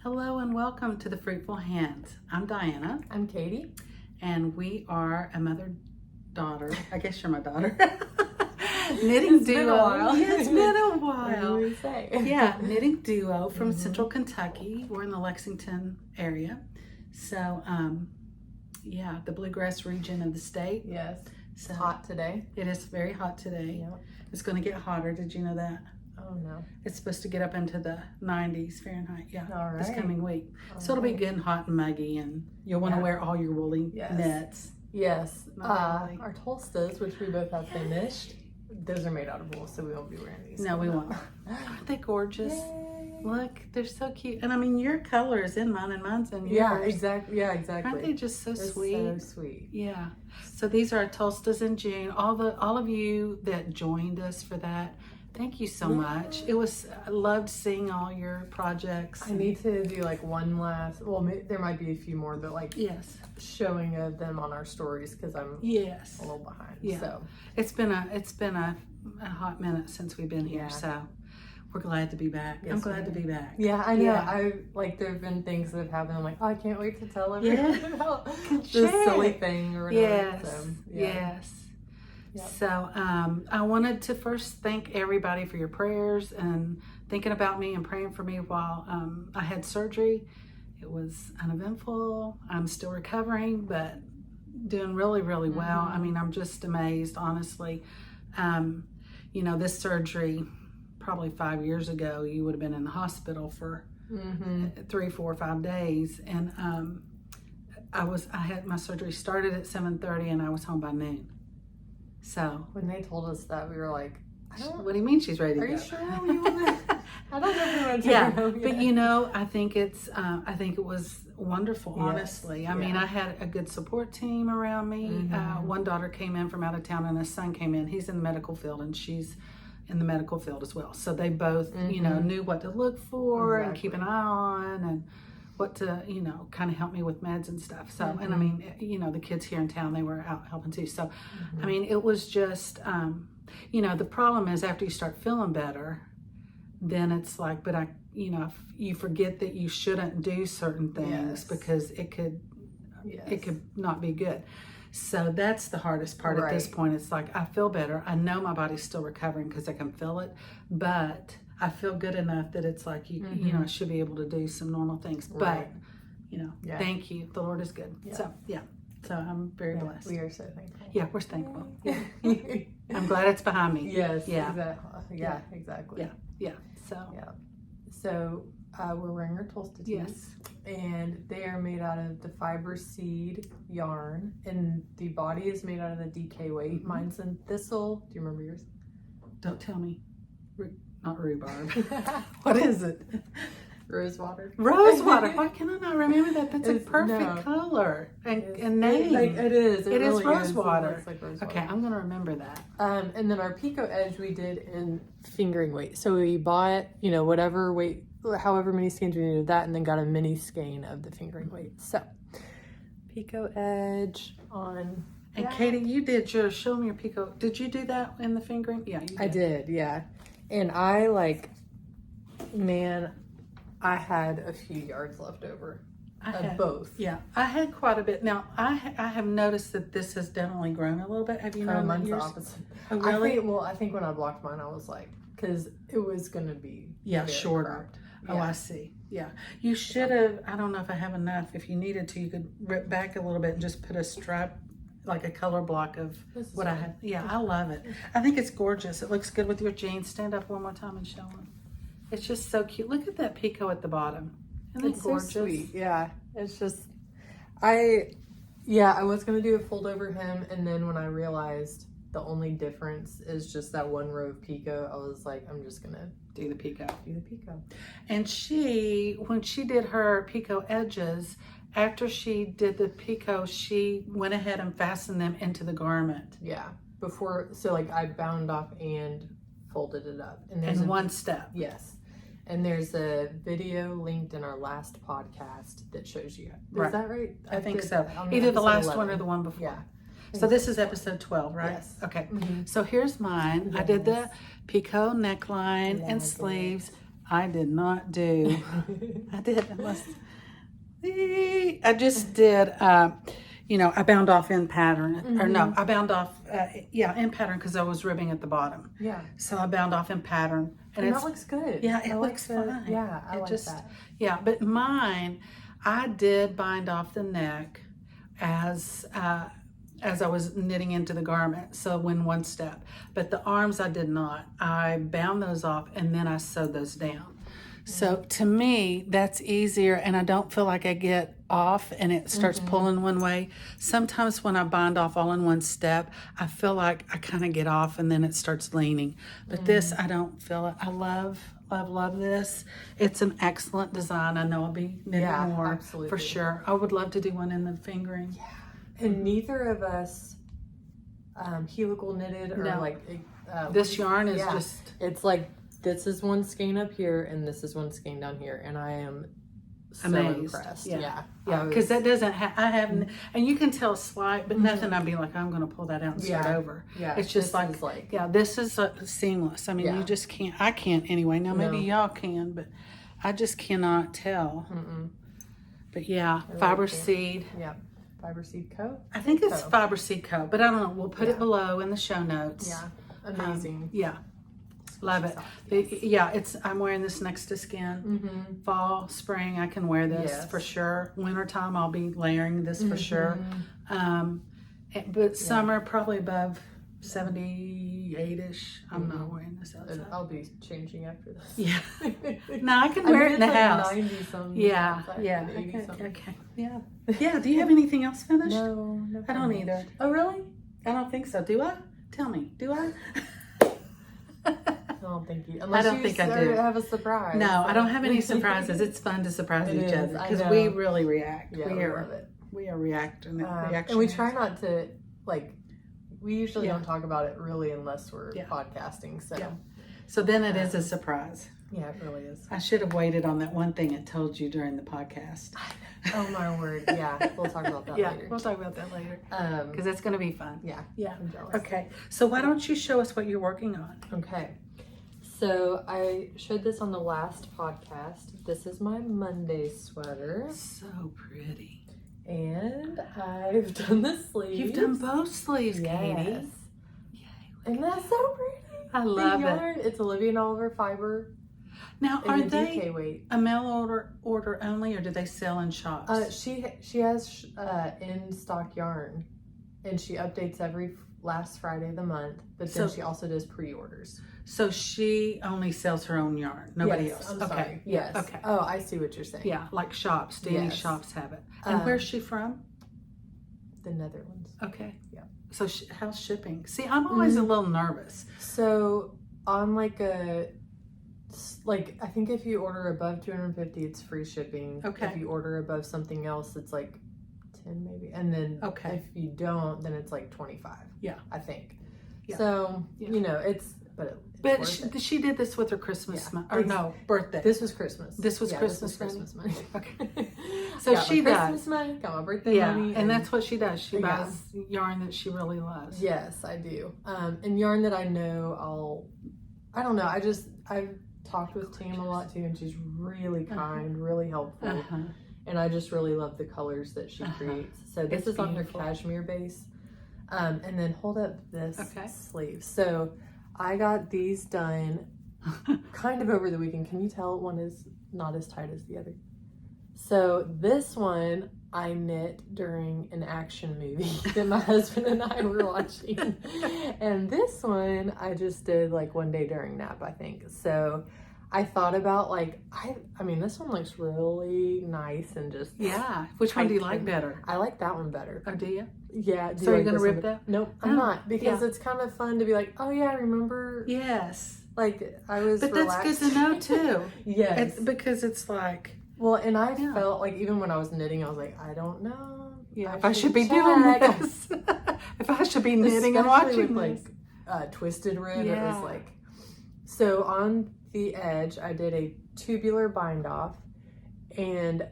Hello and welcome to the Fruitful Hands. I'm Diana. I'm Katie. And we are a mother-daughter. I guess you're my daughter. Knitting duo. Been a while. Yeah, it's been a What while. do we say? Yeah, knitting duo from Central Kentucky. We're in the Lexington area. So, yeah, the bluegrass region of the state. Yes. So It's hot today. It is very hot today. Yep. It's going to get hotter. Did you know that? Oh no. It's supposed to get up into the 90s Fahrenheit. Yeah, All right. this coming week. All So it'll be right. good and hot and muggy, and you'll want to Yeah. wear all your woolly Yes. knits. Yes. Not really. Our Tolstas, which we both have finished, those are made out of wool, so we won't be wearing these. No, we won't. Aren't they gorgeous? Yay. Look, they're so cute. And I mean, your color is in mine and mine's in yours. Yeah, exactly. Yeah, exactly. Aren't they just so They're sweet? So sweet. Yeah. So these are our Tolstas in June. All of you that joined us for that, thank you so much. I loved seeing all your projects. I need to do like one last. Well, there might be a few more, but like Yes. showing of them on our stories because I'm Yes. a little behind. Yeah. So It's been a hot minute since we've been here, Yeah. so we're glad to be back. Yes, I'm glad to we be back. yeah, I know. Yeah. I like there have been things that have happened. I'm like, oh, I can't wait to tell everyone Yeah. about this Share. silly thing or whatever. Yes. So, yeah. Yes. Yep. So I wanted to first thank everybody for your prayers and thinking about me and praying for me while I had surgery. It was uneventful. I'm still recovering, but doing really, really well. I mean, I'm just amazed, honestly. You know, this surgery, probably 5 years ago, you would have been in the hospital for 3, 4, 5 days. And I had my surgery started at 7:30 and I was home by noon. So When they told us that, we were like, what do you mean she's ready to are go? you sure we want to? I don't know if we want to Yeah, take her home but yet. you know, I think it was wonderful, Yes, honestly. I mean, I had a good support team around me. One daughter came in from out of town and a son came in. He's in the medical field and she's in the medical field as well. So they both, you know, knew what to look for and keep an eye on and what to, you know, kind of help me with meds and stuff. So, and I mean, you know, the kids here in town, they were out helping too. So, I mean, it was just, you know, the problem is after you start feeling better, then it's like, but you know, you forget that you shouldn't do certain things because it could not be good. So that's the hardest part at this point. It's like, I feel better. I know my body's still recovering because I can feel it, but I feel good enough that it's like, you know, I should be able to do some normal things. But, you know, thank you. The Lord is good. So, yeah. So I'm very blessed. We are so thankful. Yeah, we're thankful. Yeah. I'm glad it's behind me. Yes. Yeah. Exactly. Yeah. Exactly. Yeah. Yeah. So. Yeah. So we're wearing our Tolsta tees. Yes. And they are made out of the fiber seed yarn, and the body is made out of the DK weight. Mine's in Thistle. Do you remember yours? Don't tell me. Not rhubarb. What is it? Rosewater. Rosewater. Why can I not remember that? That's a It's- perfect no. color and name. It is. It is really Rosewater. It looks like Rosewater. Okay, I'm gonna remember that. And then our Picot Edge we did in fingering weight. So we bought, you know, whatever weight, however many skeins we needed of that, and then got a mini skein of the fingering weight. So Picot Edge on. And Katie, you did yours. Show me your Picot. Did you do that in the fingering? Yeah, you did. I did, yeah. And I I had a few yards left over. I had both. Yeah, I had quite a bit. Now, I have noticed that this has definitely grown a little bit. Have you known Mine's the yours? opposite. Oh, really? I think when I blocked mine, I was like, because it was going to be very shorter. cropped. Oh, I see. Yeah. You should have, I don't know if I have enough. If you needed to, you could rip back a little bit and just put a stripe, like a color block of what I had. Yeah, I love it. I think it's gorgeous. It looks good with your jeans. Stand up one more time and show them. It's just so cute. Look at that Picot at the bottom. Isn't it gorgeous? So sweet. Yeah. It's just, I was going to do a fold over hem, and then when I realized the only difference is just that one row of Picot, I was like, I'm just going to do the Picot. And when she did her Picot edges, after she did the Picot, she went ahead and fastened them into the garment. Yeah. So I bound off and folded it up. And in one step. Yes. And there's a video linked in our last podcast that shows you. Is that right? I think so. Either the last 11. One or the one before. Yeah. So this is episode 12, right? Yes. Okay. So here's mine. Yes. I did the Picot neckline and sleeves. I did not do. I did. I just did. I bound off in pattern, or no, I bound off. In pattern because I was ribbing at the bottom. Yeah. So I bound off in pattern, and that looks good. Yeah, it looks fine. Yeah, I like that. Yeah, but mine, I did bind off the neck as I was knitting into the garment, so in one step. But the arms I did not. I bound those off and then I sewed those down. So to me, that's easier, and I don't feel like I get off and it starts pulling one way. Sometimes when I bind off all in one step, I feel like I kind of get off and then it starts leaning. But this, I don't feel it. I love this. It's an excellent design. I know I'll be knitting more absolutely. For sure. I would love to do one in the fingering. Yeah. And neither of us helical knitted or this yarn is just... It's like, this is one skein up here and this is one skein down here, and I am so impressed. Yeah, because that doesn't I haven't, and you can tell slight, but nothing. I'd be like, I'm going to pull that out and start over. Yeah, it's just this is seamless. I mean, you just can't. I can't anyway. Now maybe y'all can, but I just cannot tell. But Fiber Seed. Yeah, Fiber Seed Co. I think it's Fiber Seed Co. But I don't know. We'll put it below in the show notes. Yeah, amazing. Love it. I'm wearing this next to skin. Fall, spring, I can wear this for sure. Wintertime, I'll be layering this for sure. But summer, probably above 78-ish. I'm not wearing this outside. I'll be changing after this. Yeah. No, I can wear it in the house. 90-some. Yeah. Okay. Yeah. Yeah. Do you have anything else finished? No. I don't either. Oh, really? I don't think so. Do I? Tell me. Do I? I don't think you. Unless I don't think I do. Have a surprise. No, I don't have any surprises. It's fun to surprise each other because we really react. Yeah, we love it. We are reacting. And we try not to We usually don't talk about it really unless we're podcasting. So then it is a surprise. Yeah, it really is. I should have waited on that one thing it told you during the podcast. Oh my word! Yeah, we'll talk about that later. We'll talk about that later because that's going to be fun. Yeah. I'm jealous. Okay, so why don't you show us what you're working on? Okay. So I showed this on the last podcast. This is my Monday sweater. So pretty. And I've done the sleeves. You've done both sleeves, Katie. Yay. And that's so pretty. I love it. It's Olivia and Oliver fiber. Now, are they DK weight. a mail order only, or do they sell in shops? She has in stock yarn, and she updates every last Friday of the month. But then she also does pre-orders. So she only sells her own yarn, nobody else. I'm sorry. Yes. Okay. Oh, I see what you're saying. Yeah, like shops. Danny's shops have it. And where's she from? The Netherlands. Okay. Yeah. So how's shipping? See, I'm always a little nervous. So on I think if you order above 250, it's free shipping. Okay. If you order above something else, it's like 10 maybe. And then if you don't, then it's like 25. Yeah. I think. Yeah. So, But she did this with her Christmas money. Or no, birthday. This was Christmas. This was Christmas money. Okay. So she does. Christmas money, got my birthday money. And that's what she does. She buys yarn that she really loves. Yes, I do. And yarn that I know I don't know. I've talked with Tam a lot too, and she's really kind, really helpful. And I just really love the colors that she creates. So this is on her cashmere base. And then hold up this sleeve. So I got these done kind of over the weekend. Can you tell one is not as tight as the other? So this one I knit during an action movie that my husband and I were watching. And this one I just did one day during nap, I think. So I thought about I mean this one looks really nice and just Which one do you like better? I like that one better. Oh, do you? Yeah. So you're gonna rip that? Nope, I'm not, because it's kind of fun to be like, oh yeah, I remember. Yes. I was. But relaxed. that's good to know too. Yes. Because it's like. Well, and I felt even when I was knitting, I was like, I don't know. Yeah. If I should be doing this. If I should be knitting and watching with, twisted rib, it was so on the edge, I did a tubular bind off, and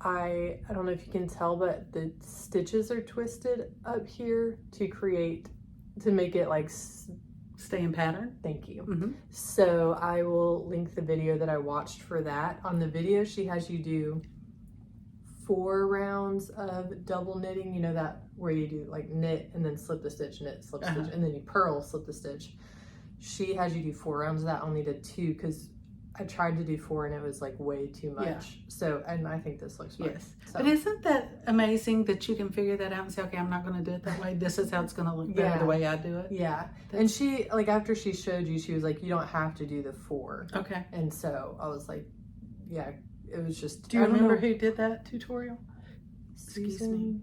I don't know if you can tell, but the stitches are twisted up here to make it stay in pattern. Thank you. Mm-hmm. So I will link the video that I watched for that. On the video, she has you do 4 rounds of double knitting. You know that where you do like knit and then slip the stitch, knit, slip stitch, and then you purl, slip the stitch. She has you do 4 rounds of that. I only did 2 because I tried to do 4 and it was like way too much. Yeah. So, and I think this looks fine. Yes. So. But isn't that amazing that you can figure that out and say, okay, I'm not going to do it that way. This is how it's going to look better the way I do it. Yeah. And she, like, after she showed you, she was like, you don't have to do the 4. Okay. And so I was like, yeah, it was just. Do you remember who did that tutorial? Excuse me.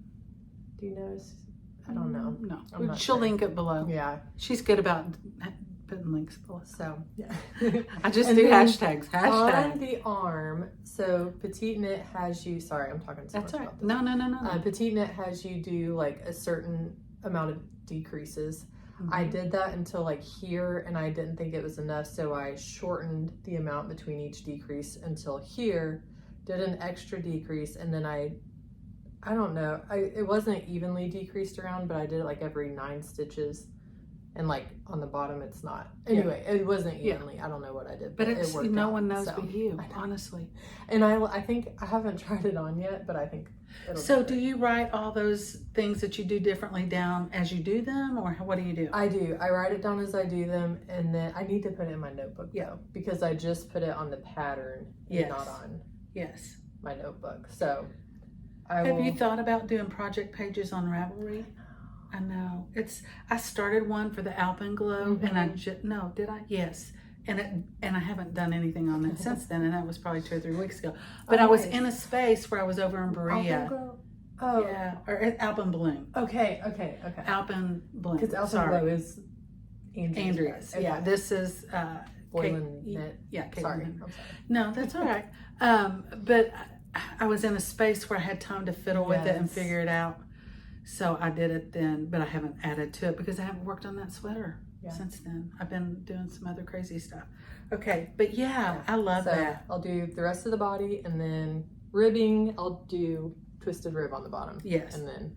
Do you know? I don't know. No. She'll link it below. Yeah. She's good about putting links below. So, yeah. I just do hashtags. Hashtag. On the arm, so PetiteKnit has you, sorry, I'm talking so much about this. No. PetiteKnit has you do like a certain amount of decreases. Mm-hmm. I did that until like here and I didn't think it was enough, so I shortened the amount between each decrease until here, did an extra decrease, and then I don't know, it wasn't evenly decreased around, but I did it like every 9 stitches. And like on the bottom, it's not. Anyway, it wasn't evenly. Yeah. I don't know what I did, but it worked no out, one knows but you, honestly. And I think I haven't tried it on yet, but I think it'll. So, do you write all those things that you do differently down as you do them, or what do you do? I do. I write it down as I do them, and then I need to put it in my notebook though, because I just put it on the pattern, and not on my notebook. So, have you thought about doing project pages on Ravelry? I know. I started one for the Alpenglow, and did I? Yes. And I haven't done anything on that since then, and that was probably 2 or 3 weeks ago. But I was in a space where I was over in Berea. Oh. Yeah, or Alpenbloom. Okay. Alpenbloom. Because Alpenglow is Andrea's. Okay. Yeah, this is KAITY. Yeah, sorry. I'm sorry. No, that's all right. But I was in a space where I had time to fiddle with it and figure it out. So I did it then, but I haven't added to it because I haven't worked on that sweater since then. I've been doing some other crazy stuff. Okay, but I love that. I'll do the rest of the body, and then ribbing, I'll do twisted rib on the bottom. Yes. And then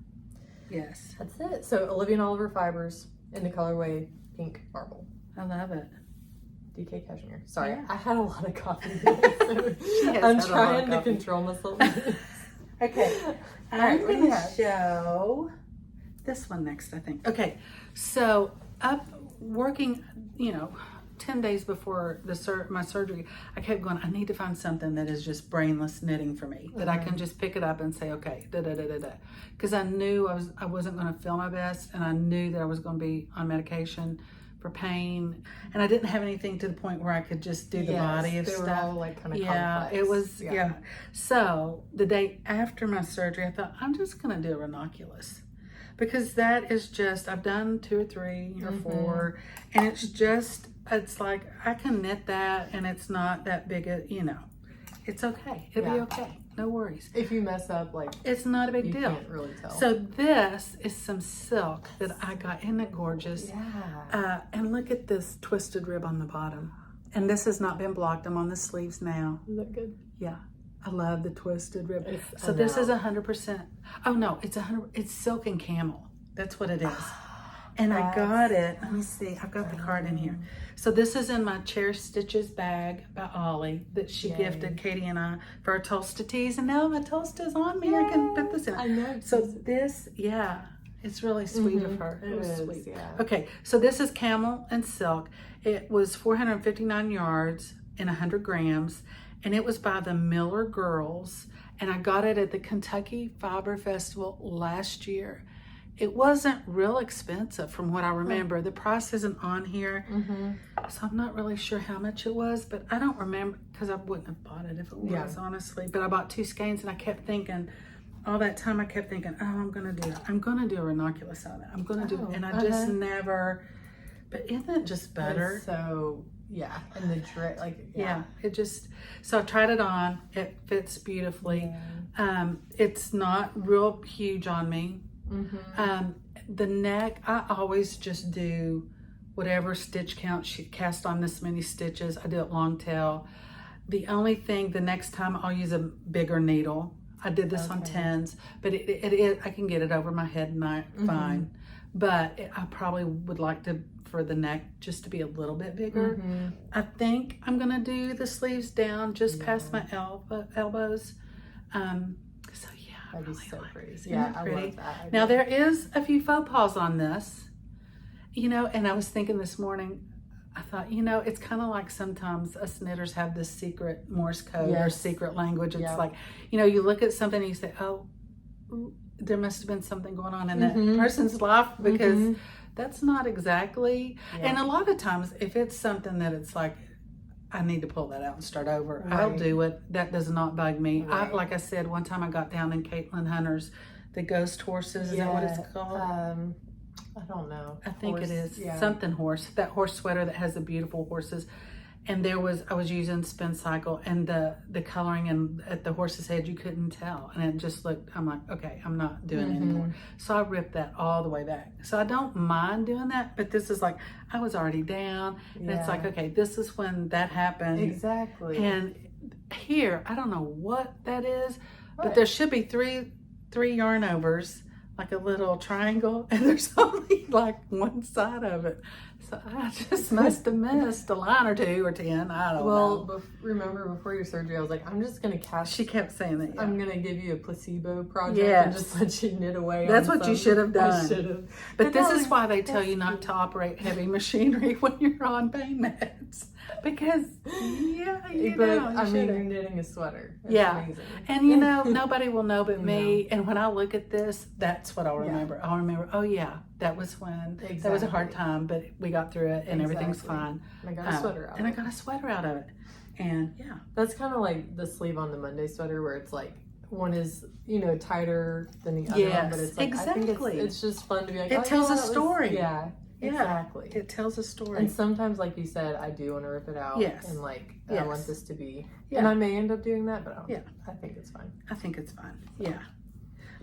that's it. So Olivia and Oliver fibers in the colorway Pink Marble. I love it. DK Cashmere. Sorry, I had a lot of coffee today, so I'm trying to control myself. Okay, I'm going to show this one next, I think. Okay, so up working, 10 days before my surgery, I kept going, I need to find something that is just brainless knitting for me, that I can just pick it up and say, okay, because I knew I wasn't going to feel my best, and I knew that I was going to be on medication for pain, and I didn't have anything to the point where I could just do the body of they stuff. Were all like kind of complex. It was So the day after my surgery, I thought I'm just gonna do a Ranunculus, because that is just, I've done 2 or 3 or 4, and it's like I can knit that, and it's not that big a, it's okay. It'll be okay. No worries. If you mess up, like, it's not a big deal. You can't really tell. So this is some silk that I got. Isn't it gorgeous? Yeah. And look at this twisted rib on the bottom. And this has not been blocked. I'm on the sleeves now. Is that good? Yeah. I love the twisted rib. So this is 100%. Oh no, it's 100. It's silk and camel. That's what it is. And I got it. Let me see. I've got the card in here. So this is in my Cherished Stitches bag by Ollie that she gifted Katie and I for our Tolsta tees. And now my Tolsta is on me. I can put this in. I know. So this, it's really sweet of her. It was sweet. Yeah. Okay, so this is camel and silk. It was 459 yards and 100 grams. And it was by the Miller Girls. And I got it at the Kentucky Fiber Festival last year. It wasn't real expensive from what I remember. The price isn't on here, so I'm not really sure how much it was, but I don't remember, because I wouldn't have bought it if it was, honestly. But I bought 2 skeins, and I kept thinking, all that time I kept thinking, oh, I'm gonna do a Ranunculus on it. I'm gonna do it, and I just never. But isn't it just better? So and the drip, it just. So I tried it on. It fits beautifully. It's not real huge on me. The neck, I always just do whatever stitch count she cast on this many stitches. I do it long tail. The only thing, the next time I'll use a bigger needle. I did this on 10s, but it I can get it over my head fine. but I probably would like for the neck just to be a little bit bigger. I think I'm gonna do the sleeves down just past my elbows. So yeah, That'd be so like pretty. this. Yeah, Isn't it I pretty? love that. Now there is a few faux pas on this, you know, and I was thinking this morning, I thought, you know, it's kind of like sometimes us knitters have this secret Morse code or secret language. It's like, you know, you look at something and you say, oh, there must have been something going on in that person's life, because that's not exactly. And a lot of times if it's something that it's like, I need to pull that out and start over, I'll do it. That does not bug me. Like I said, one time I got down in Caitlin Hunter's, the ghost horses, is that what it's called? I don't know. I think it is something horse, that horse sweater that has the beautiful horses. And I was using Spincycle, and the coloring and at the horse's head, you couldn't tell. And it just looked, I'm like, okay, I'm not doing it anymore. So I ripped that all the way back. So I don't mind doing that, but this is like, I was already down. And it's like, okay, this is when that happened. Exactly. And here, I don't know what that is, but there should be three yarn overs, like a little triangle, and there's only like one side of it. So I just must have missed a line or 2 or 10. I don't know. Well, remember before your surgery, I was like, I'm just going to cast. She kept saying that. I'm going to give you a placebo project and just let you knit away. That's what you should have done. I should have. But this is why they tell you not to operate heavy machinery when you're on pain meds. Because, I mean, you're knitting a sweater. It's amazing. And you know, nobody will know but me. And when I look at this, that's what I'll remember. I'll remember, oh yeah, that was when, that was a hard time, but we got through it and everything's fine. And I got a sweater out of it. And I got a sweater out of it. And That's kind of like the sleeve on the Monday sweater, where it's like, one is, you know, tighter than the other one, but it's like, I think it's just fun to be like, it tells a story. Exactly. It tells a story. And sometimes, like you said, I do want to rip it out. And like, I want this to be, and I may end up doing that, but I think it's fine. I think it's fine. Yeah.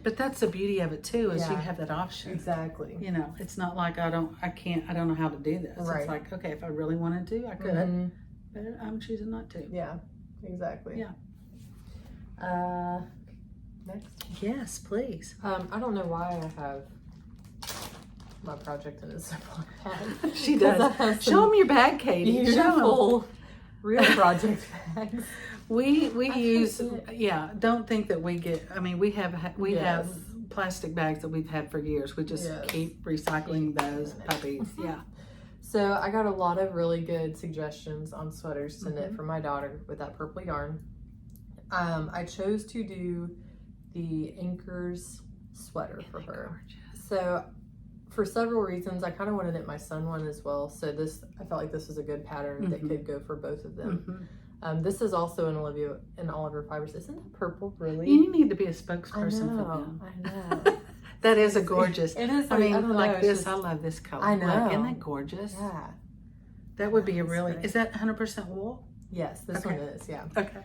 But that's the beauty of it too, is you have that option. Exactly. You know, it's not like I don't know how to do this. It's like, okay, if I really wanted to, I could, but I'm choosing not to. Yeah, exactly. Yeah. Next. Yes, please. I don't know why I have my project in a Ziploc bag. She does. Show them your bag, Katie. Beautiful, real project bags. We use, don't think that we get, I mean, we have plastic bags that we've had for years. We just keep recycling those puppies. Yeah. So I got a lot of really good suggestions on sweaters to knit for my daughter with that purple yarn. I chose to do the Anker's sweater for her. So for several reasons, I kind of wanted to knit my son one as well. So I felt like this was a good pattern that could go for both of them. This is also an Olivia and Oliver fibers. Isn't that purple really? You need to be a spokesperson for them. I know. That is a gorgeous. It is. I mean, like this. I love this color. I know. Like, isn't that gorgeous? Yeah. That would be a really. Is that 100% wool? Yes, this one is. Yeah. Okay.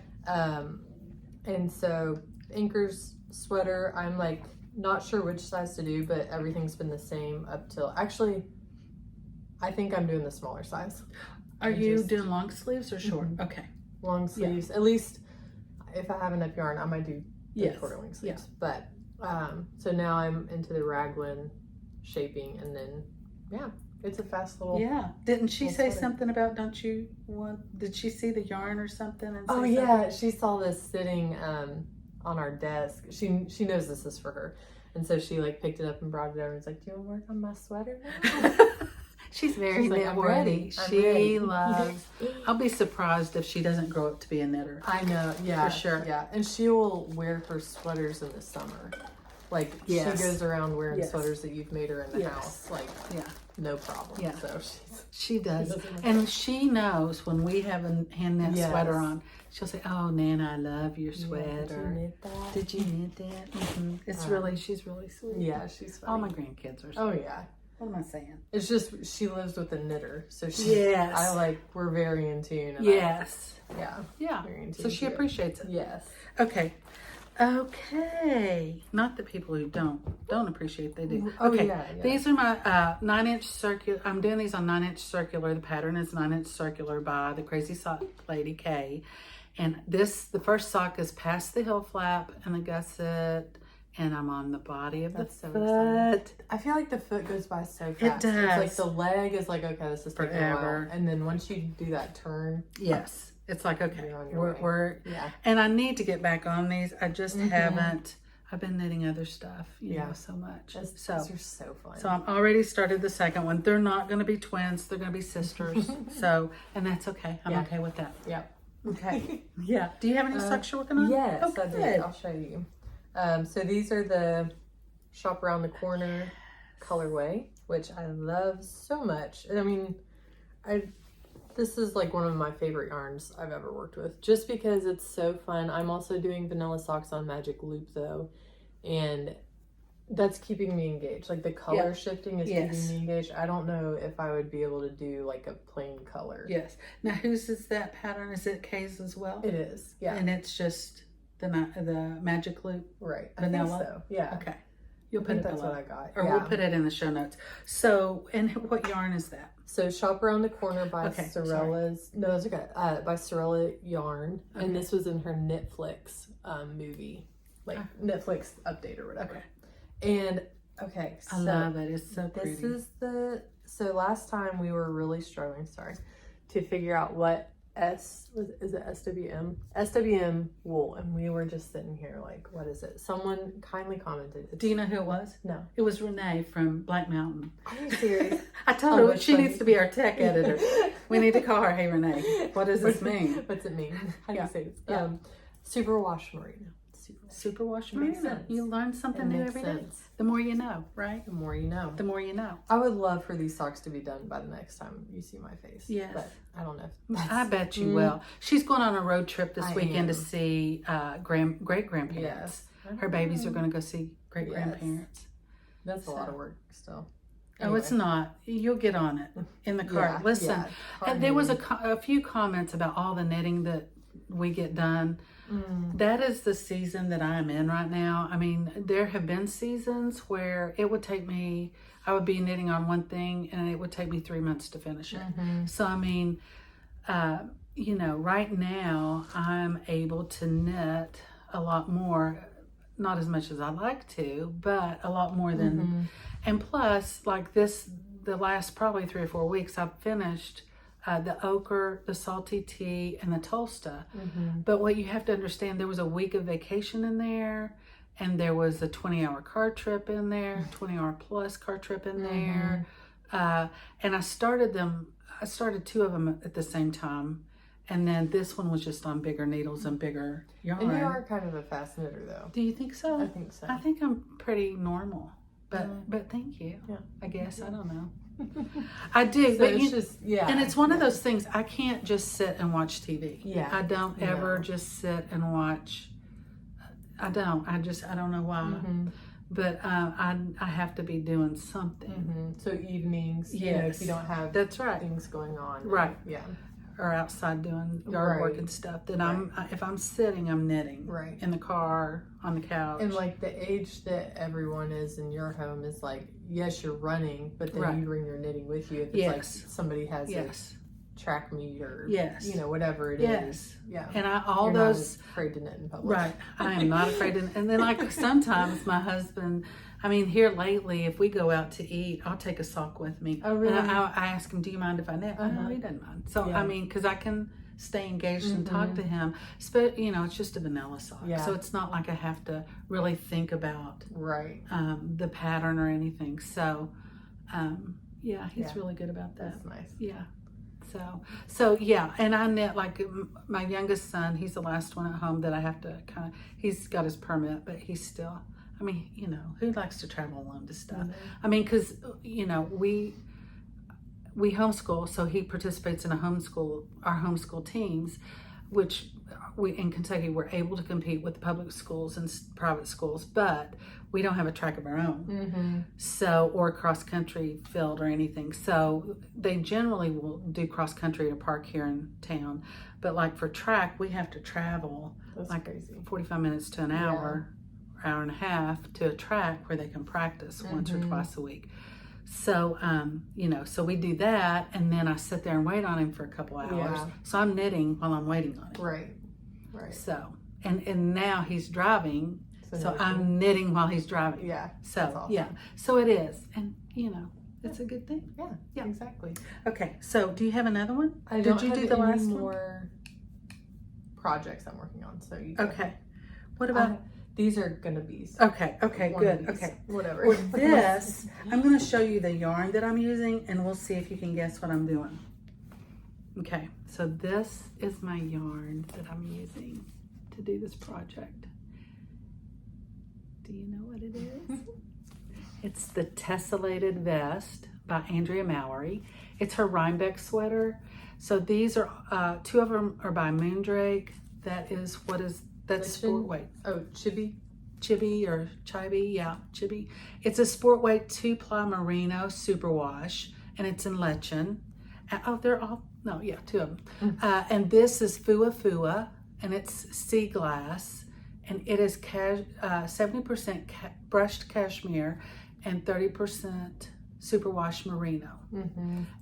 And so Anker's sweater, I'm like not sure which size to do, but everything's been the same up till, actually, I think I'm doing the smaller size. Are you doing long sleeves or short? Okay. Long sleeves. At least if I have enough yarn, I might do shorter length sleeves. But so now I'm into the raglan shaping, and then it's a fast little. Yeah. Didn't she say something about did she see the yarn or something? And oh yeah, she saw this sitting on our desk. She knows this is for her, and so she like picked it up and brought it over and was like, "Do you want to work on my sweater now?" She's very like, knit I'm ready. ready. She loves. I'll be surprised if she doesn't grow up to be a knitter. I know, yeah, for sure. Yeah, and she will wear her sweaters in the summer. Like she goes around wearing sweaters that you've made her in the house. Like no problem. Yeah, so she does, and she knows when we have a hand knit sweater on. She'll say, "Oh, Nana, I love your sweater. Did you knit that?" Mm-hmm. It's she's really sweet. Yeah, she's funny. All my grandkids are sweet. Oh yeah. What am I saying? It's just she lives with a knitter, so we're very in tune. Yeah. Very in tune so she appreciates it. Yes. Okay. Not the people who don't appreciate, they do. Oh, okay. Yeah. These are my 9-inch circular. I'm doing these on 9-inch circular. The pattern is 9-inch circular by the Crazy Sock Lady K. And the first sock is past the heel flap and the gusset and I'm on the body of That's the so foot. exciting. I feel like the foot goes by so fast. It does. It's like the leg is like, okay, this is taking a while. Forever. And then once you do that turn. Yes. It's like, okay, You're on your way. we're Yeah. and I need to get back on these. I just haven't. I've been knitting other stuff, you know, so much. Those are so fun. So I'm already started the second one. They're not going to be twins. They're going to be sisters. So, and that's okay. I'm okay with that. Yeah. Okay. Yeah. Do you have any socks you're working on? Yes, Oh, I did. I'll show you. So these are the Shop Around the Corner colorway, which I love so much. I mean, this is like one of my favorite yarns I've ever worked with, just because it's so fun. I'm also doing vanilla socks on Magic Loop though, and that's keeping me engaged. Like the color shifting is keeping me engaged. I don't know if I would be able to do like a plain color. Yes. Now, whose is that pattern? Is it Kay's as well? It is. Yeah. And it's just the Magic Loop? Right. Vanilla? I think so. Yeah. Okay. You'll put it that's below. what I got. Or we'll put it in the show notes. So, and what yarn is that? So Shop Around the Corner by Sewrella's. No, that's okay. By Sewrella Yarn. Okay. And this was in her Netflix movie. Like Netflix update or whatever. Okay. And okay. So I love it. It's so pretty. This is so last time we were really struggling, to figure out what is it SWM? SWM wool. And we were just sitting here like, what is it? Someone kindly commented. Do you know who it was? No. It was Renee from Black Mountain. Are you serious? I told her she needs to be our tech editor. We need to call her, hey Renee, what does this mean? What's it mean? How do you say this? Superwash merino. Superwash merino. You learn something new every day. The more you know, right? The more you know. The more you know. I would love for these socks to be done by the next time you see my face. Yes. But I don't know. I bet you will. She's going on a road trip this weekend to see great-grandparents. Yes. Her babies are going to go see great-grandparents. That's a lot of work still. Anyway. Oh, it's not. You'll get on it in the car. Listen, there was a few comments about all the knitting that we get done. That is the season that I'm in right now. I mean, there have been seasons where it would take me, I would be knitting on one thing and it would take me 3 months to finish it. So, I mean, you know, right now I'm able to knit a lot more, not as much as I like to, but a lot more than, and plus like the last probably 3 or 4 weeks I've finished the ochre, the salty tea, and the Tolsta. But what you have to understand, there was a week of vacation in there, and there was a 20-hour car trip in there, 20-hour plus car trip in there. And I started 2 of them at the same time. And then this one was just on bigger needles and bigger yarn. And you are kind of a fast knitter though. Do you think so? I think so. I think I'm pretty normal. But thank you. Yeah. I guess. I don't know. I do, so but it's just and it's one of those things. I can't just sit and watch TV. Yeah, I don't ever just sit and watch. I don't. I don't know why. But I have to be doing something. So evenings, you know, if you don't have things going on, right? Yeah, or outside doing yard work and stuff. Then if I'm sitting, I'm knitting. Right. In the car, on the couch. And like the age that everyone is in your home is like, yes, you're running, but then you bring your knitting with you. If it's like somebody has a track meet or you know, whatever it is. Yeah. And you're those not as afraid to knit in public. Right. I am not afraid to. And then like sometimes my husband, I mean, here lately, if we go out to eat, I'll take a sock with me. Oh, really? And I ask him, do you mind if I knit? No, he doesn't mind. So, I mean, because I can stay engaged and talk to him. But, you know, it's just a vanilla sock. Yeah. So it's not like I have to really think about the pattern or anything. So, yeah, he's really good about that. That's nice. Yeah. So yeah, and I knit like my youngest son, he's the last one at home that I have to kind of, he's got his permit, but he's still, I mean, you know, who likes to travel alone to stuff? I mean, because, you know, we homeschool, so he participates in our homeschool teams, which we in Kentucky we're able to compete with the public schools and private schools, but we don't have a track of our own, so or cross country field or anything. So they generally will do cross country at a park here in town, but like for track we have to travel crazy. 45 minutes to an hour, hour and a half to a track where they can practice once or twice a week. So, you know, so we do that, and then I sit there and wait on him for a couple hours. Yeah. So I'm knitting while I'm waiting on him. Right. So, and now he's driving, So I'm knitting while he's driving. Yeah. So, awesome. yeah. So it is. And, it's a good thing. Yeah, exactly. Okay. So do you have another one? I Did you do the last one? more projects I'm working on. So you Okay. What about... these are going to be... Okay. Good. Okay. Whatever. With this, I'm going to show you the yarn that I'm using, and we'll see if you can guess what I'm doing. Okay. So this is my yarn that I'm using to do this project. Do you know what it is? It's the Tessellated Vest by Andrea Mowry. It's her Rhinebeck sweater. So these are, 2 of them are by Moondrake. That's sport weight. Oh, Chibi? Chibi or Chibi, yeah, Chibi. It's a sport weight 2-ply merino superwash, and it's in Lichen. They're all, 2 of them. And this is Fuwa, and it's sea glass, and it is 70% brushed cashmere and 30% superwash merino.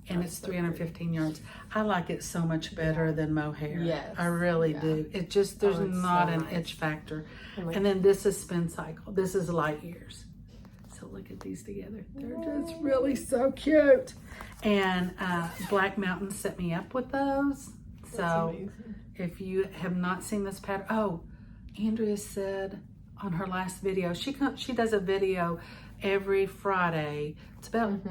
And it's 315 yards. I like it so much better than mohair. Yes. I really do. It just, there's not an itch factor. And then this is Spincycle. This is light years. So look at these together. They're just really so cute. And Black Mountain set me up with those. So if you have not seen this pattern, Andrea said on her last video, she does a video every Friday. It's about,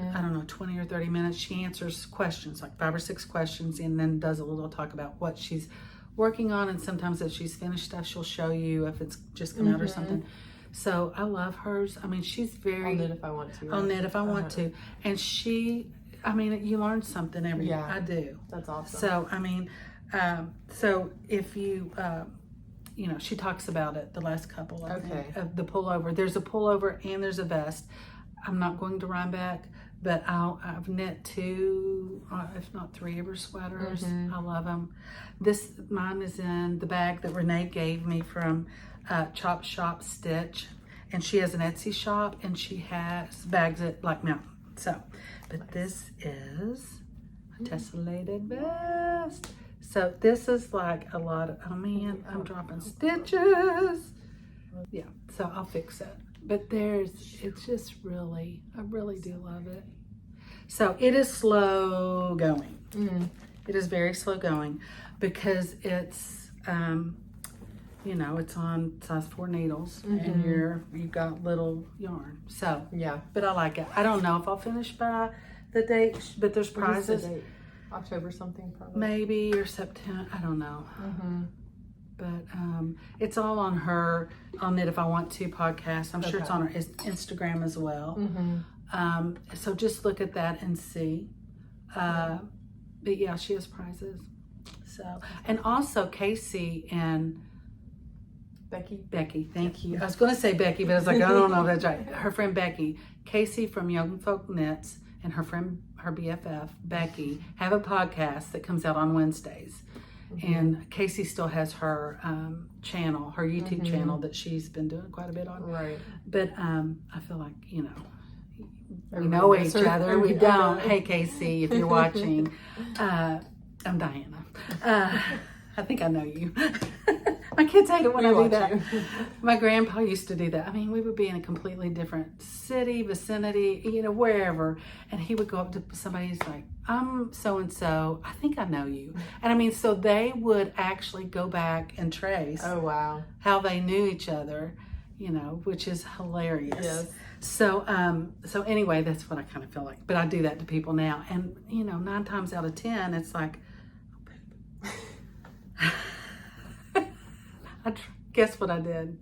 20 or 30 minutes. She answers questions, like 5 or 6 questions, and then does a little talk about what she's working on. And sometimes if she's finished stuff, she'll show you if it's just come out or something. So I love hers. I mean, she's very... I'll knit if I want to. I'll knit if I want to. And you learn something every year. I do. That's awesome. So, so if you... she talks about it, the last couple, I think, of the pullover. There's a pullover and there's a vest. I'm not going to Rhinebeck, but I've knit 2, if not 3 of her sweaters. I love them. Mine is in the bag that Renee gave me from Chop Shop Stitch. And she has an Etsy shop, and she has bags at Black Mountain. So, but this is a tessellated vest. So this is like a lot of, I'm dropping stitches. Yeah, so I'll fix it. But it's just really, I really do love it. So it is slow going. It is very slow going because it's, it's on size 4 needles and you've got little yarn. So, yeah. But I like it. I don't know if I'll finish by the date, but there's prizes. October something probably. Maybe, or September, I don't know. But it's all on her I'll Knit If I Want To podcast. I'm sure it's on her Instagram as well. So just look at that and see. But yeah, she has prizes. So, and also Casey and Becky, thank you. I was going to say Becky, but I was like, I don't know if that's right. Her friend Becky, Casey from Young Folk Knits, and her friend, her BFF, Becky, have a podcast that comes out on Wednesdays. And Casey still has her channel, her YouTube channel that she's been doing quite a bit on. Right. But I feel like, we know each other. We don't. Hey, Casey, if you're watching, I'm Diana. I think I know you. My kids hate it when I do that. My grandpa used to do that. I mean, we would be in a completely different city, vicinity, wherever. And he would go up to somebody who's like, I'm so-and-so. I think I know you. And I mean, so they would actually go back and trace how they knew each other, which is hilarious. Yes. So, so anyway, that's what I kind of feel like. But I do that to people now. And, 9 times out of 10, it's like, guess what I did?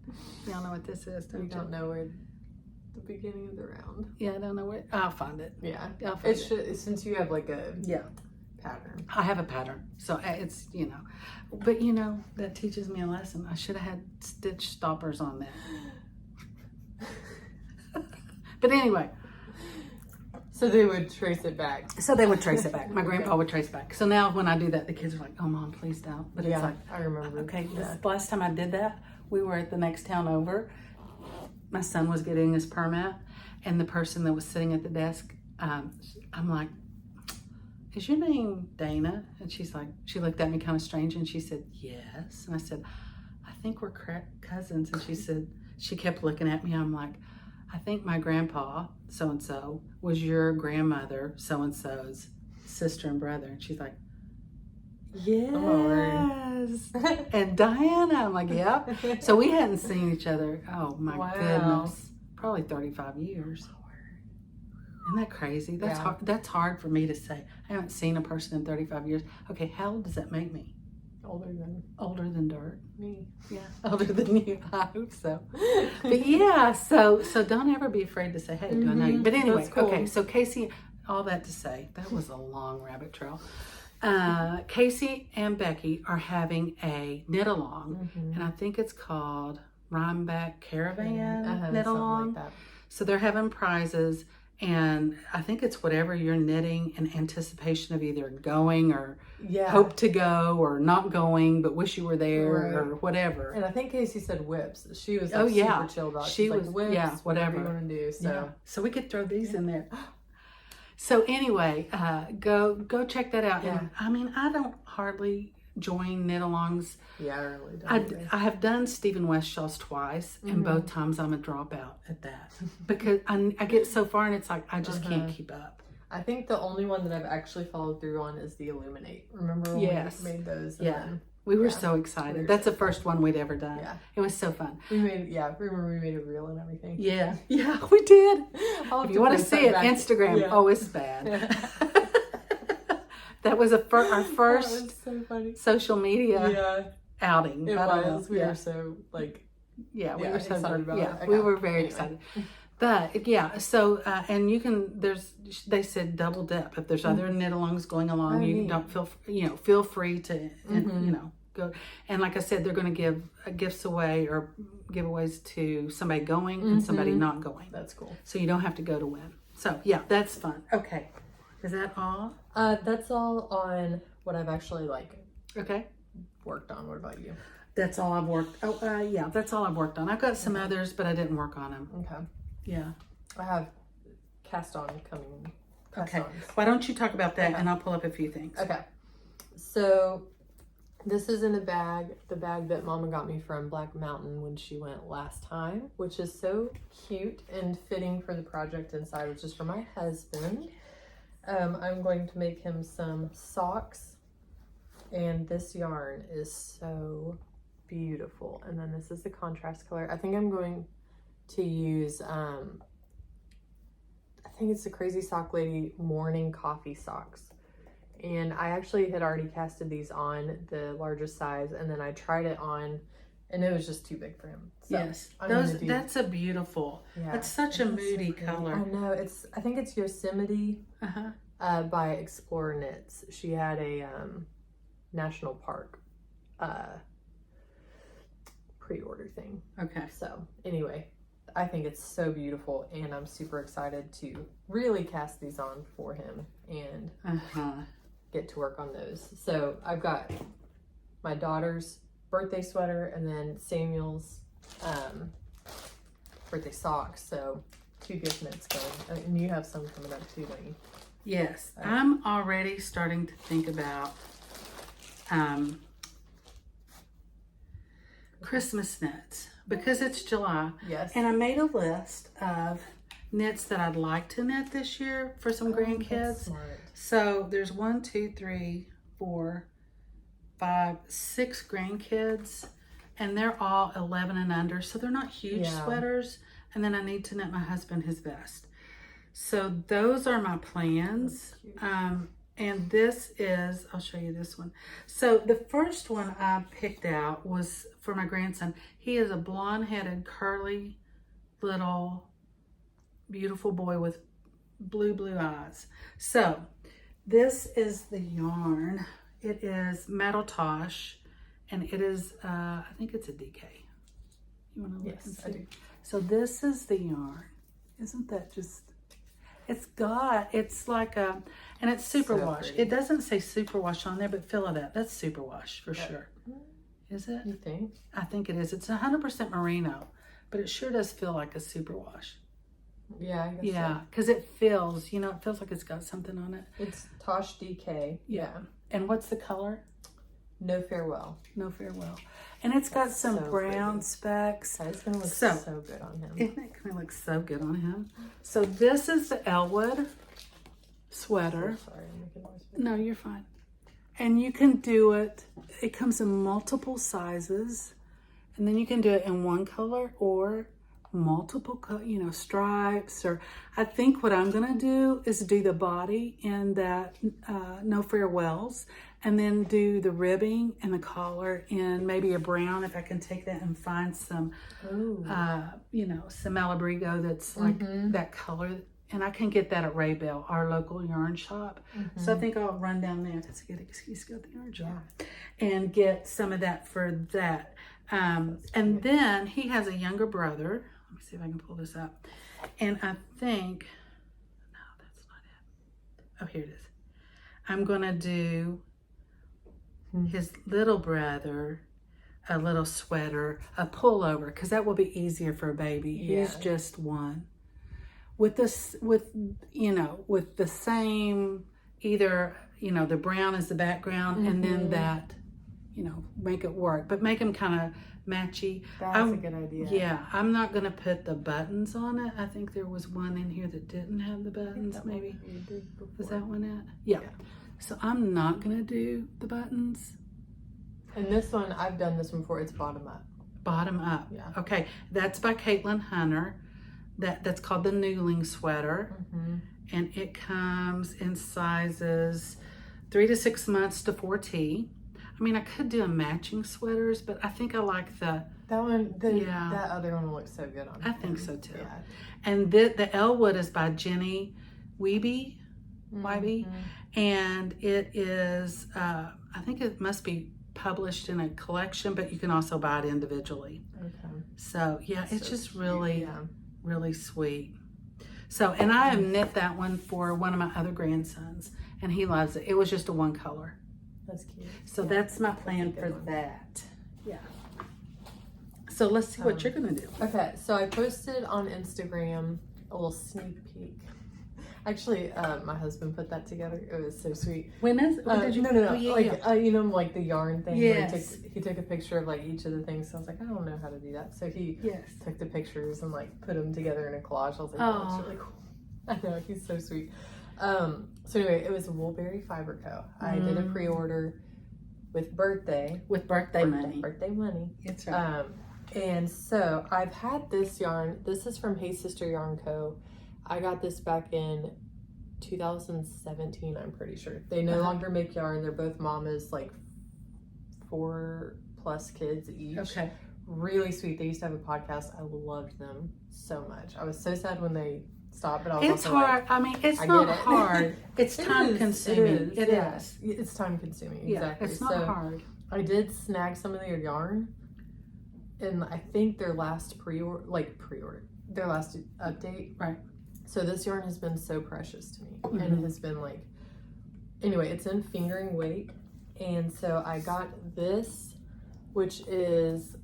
Y'all know what this is, don't you? Don't know where the beginning of the round. Yeah, I don't know where. I'll find it. Yeah. I'll find it. Since you have like a pattern. I have a pattern. So it's, but that teaches me a lesson. I should have had stitch stoppers on that. But anyway. So they would trace it back. My grandpa would trace back. So now when I do that, the kids are like, oh, Mom, please don't. But it's like, I remember. Okay, the last time I did that, we were at the next town over. My son was getting his permit, and the person that was sitting at the desk, I'm like, is your name Dana? And she's like, she looked at me kind of strange, and she said, yes. And I said, I think we're cousins. And she said, she kept looking at me. I'm like, I think my grandpa, so-and-so, was your grandmother, so-and-so's sister and brother. And she's like, yes. And Diana, I'm like, yep. So we hadn't seen each other, oh my goodness, probably 35 years. Isn't that crazy? That's hard. That's hard for me to say. I haven't seen a person in 35 years. Okay, how old does that make me? Older than dirt. Me. Yeah, older than you. I hope so. But yeah, so don't ever be afraid to say, hey, do I know you? But anyway, cool. Okay, so Casey, all that to say, that was a long rabbit trail. Casey and Becky are having a knit along, and I think it's called Rhinebeck Caravan knit along. Like that. So they're having prizes. And I think it's whatever you're knitting in anticipation of either going or hope to go or not going, but wish you were there or whatever. And I think Casey said whips. She was like super chill about it. She was like, whips, whatever you want to do. So we could throw these in there. So anyway, go check that out. And I mean, I don't hardly join knit-alongs. Yeah, I really don't. I have done Stephen Westshaw's twice, and both times I'm a dropout at that because I get so far and it's like I just can't keep up. I think the only one that I've actually followed through on is the Illuminate. Remember when we made those? We were so excited. That's the first one we'd ever done. Yeah. It was so fun. Remember we made a reel and everything. Yeah, we did. If you want to see it, Instagram. Oh, it's bad. That was our first social media outing. It was. We were so we were so excited about it. We were very excited. But so and you can. They said double dip if there's other knit-alongs going along. You don't feel free to go. And like I said, they're going to give gifts away or giveaways to somebody going and somebody not going. That's cool. So you don't have to go to win. So that's fun. Okay. Is that all? That's all on what I've actually worked on. What about you? That's all I've worked. That's all I've worked on. I've got some others, but I didn't work on them. Okay. Yeah. I have cast on coming. Okay. Why don't you talk about that and I'll pull up a few things. Okay. So this is in a bag, the bag that Mama got me from Black Mountain when she went last time, which is so cute and fitting for the project inside, which is for my husband. I'm going to make him some socks, and this yarn is so beautiful. And then this is the contrast color. I think I'm going to use, I think it's the Crazy Sock Lady Morning Coffee Socks. And I actually had already casted these on the largest size, and then I tried it on, and it was just too big for him. So that's a beautiful. That's such a moody color. I know. I think it's Yosemite by Explorer Knits. She had a national park pre-order thing. Okay. So anyway, I think it's so beautiful, and I'm super excited to really cast these on for him and get to work on those. So I've got my daughter's birthday sweater and then Samuel's birthday socks. So 2 gift knits going. And you have some coming up too, don't you? Yes. I'm already starting to think about Christmas knits because it's July. Yes. And I made a list of knits that I'd like to knit this year for some grandkids. So there's 1, 2, 3, 4, 5, 6 grandkids, and they're all 11 and under, so they're not huge sweaters. And then I need to knit my husband his vest. So those are my plans. And this is, I'll show you this one. So the first one I picked out was for my grandson. He is a blonde-headed, curly, little, beautiful boy with blue eyes. So this is the yarn. It is Metal Tosh, and it is, I think it's a DK. You want to look and see? I do. So this is the yarn. Isn't that just, it's like a, and it's superwash. Pretty. It doesn't say superwash on there, but feel it out. That's superwash for sure. Is it? You think? I think it is. It's 100% merino, but it sure does feel like a superwash. Yeah, I guess so. Because it feels, it feels like it's got something on it. It's Tosh DK. Yeah. And what's the color? No Farewell. No Farewell. And it's got some so brown pretty. specks. That is going to look so good on him. Isn't it going to look so good on him? So this is the Elwood sweater. So sorry, I'm making noise. No, you're fine. And you can do it. It comes in multiple sizes. And then you can do it in one color or multiple, stripes. Or I think what I'm going to do is do the body in that No Farewells. And then do the ribbing and the collar in maybe a brown, if I can take that and find some, some Malabrigo that's like that color. And I can get that at Ray Bell, our local yarn shop. So I think I'll run down there to get an excuse to go to the yarn shop and get some of that for that. And then he has a younger brother. Let me see if I can pull this up. And I think, no, that's not it. Oh, here it is. I'm going to do his little brother a little sweater, a pullover, because that will be easier for a baby. He's just one. With this, with the same, either, the brown is the background and then that, make it work, but make them kind of matchy. That's a good idea. Yeah, I'm not going to put the buttons on it. I think there was one in here that didn't have the buttons, maybe. Was that one it? Yeah. So I'm not going to do the buttons. And this one, I've done this one before. It's bottom up. Bottom up. Yeah. Okay. That's by Caitlin Hunter. That's called the Noodling Sweater. And it comes in sizes 3 to 6 months to 4T. I mean, I could do a matching sweaters, but I think I like the... That one, that other one looks so good on I think so too. Yeah. And the Elwood is by Jenny Wiebe. And it is, I think it must be published in a collection, but you can also buy it individually. Okay. So yeah, it's so just cute. really, really sweet. So, and I have knit that one for one of my other grandsons, and he loves it. It was just a one color. That's cute. So that's my plan for that. Yeah. So let's see what you're gonna do. Okay, so I posted on Instagram a little sneak peek. Actually, my husband put that together. It was so sweet. When is? When did you? No. Oh, yeah, like like the yarn thing. Yes. Where he took a picture of like each of the things. So I was like, I don't know how to do that. So he took the pictures and like put them together in a collage. I was like, oh, that's really cool. I know, he's so sweet. So anyway, it was Woolberry Fiber Co. I did a pre-order with birthday money. Birthday money. That's right. And so I've had this yarn. This is from Hey Sister Yarn Co. I got this back in 2017, I'm pretty sure. They no longer make yarn. They're both mamas, like 4+ kids each. Okay. Really sweet. They used to have a podcast. I loved them so much. I was so sad when they stopped, but I was It's also hard. like, I mean, it's I not get it. hard. It's time consuming. It is. It's time consuming. Yeah, Exactly. it's not hard. I did snag some of their yarn, and I think their last their last update. Right. So this yarn has been so precious to me, and it has been like, anyway, it's in fingering weight, and so I got this, which is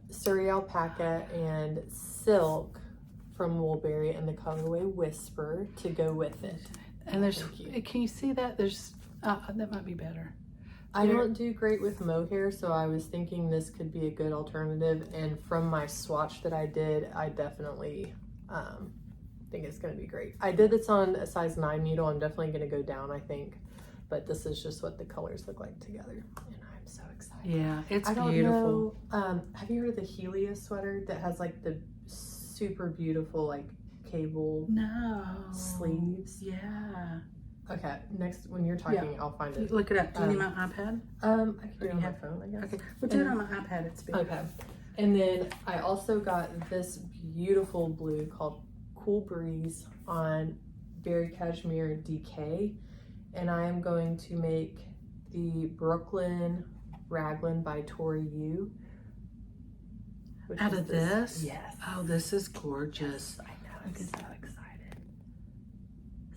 Surrey alpaca and silk from Woolberry and the colorway Whisper to go with it. And there's, can you see that? There's, that might be better. I don't do great with mohair, so I was thinking this could be a good alternative. And from my swatch that I did, I definitely think it's going to be great. I did this on a size 9 needle. I'm definitely going to go down, I think. But this is just what the colors look like together. And I'm so excited. Yeah, it's I don't beautiful. know. Have you heard of the Helios sweater that has like the super beautiful like cable sleeves? Yeah. Okay, next when you're talking, I'll find it. Look it up. Do you need my iPad? I can do it on my phone, I guess. Okay, we'll do it on my iPad. It's big. Okay. And then I also got this beautiful blue called Cool Breeze on Berry Cashmere DK. And I am going to make the Brooklyn Raglan by Tori Yu. Out of this? Yes. Oh, this is gorgeous. Yes, I know. I'm so excited.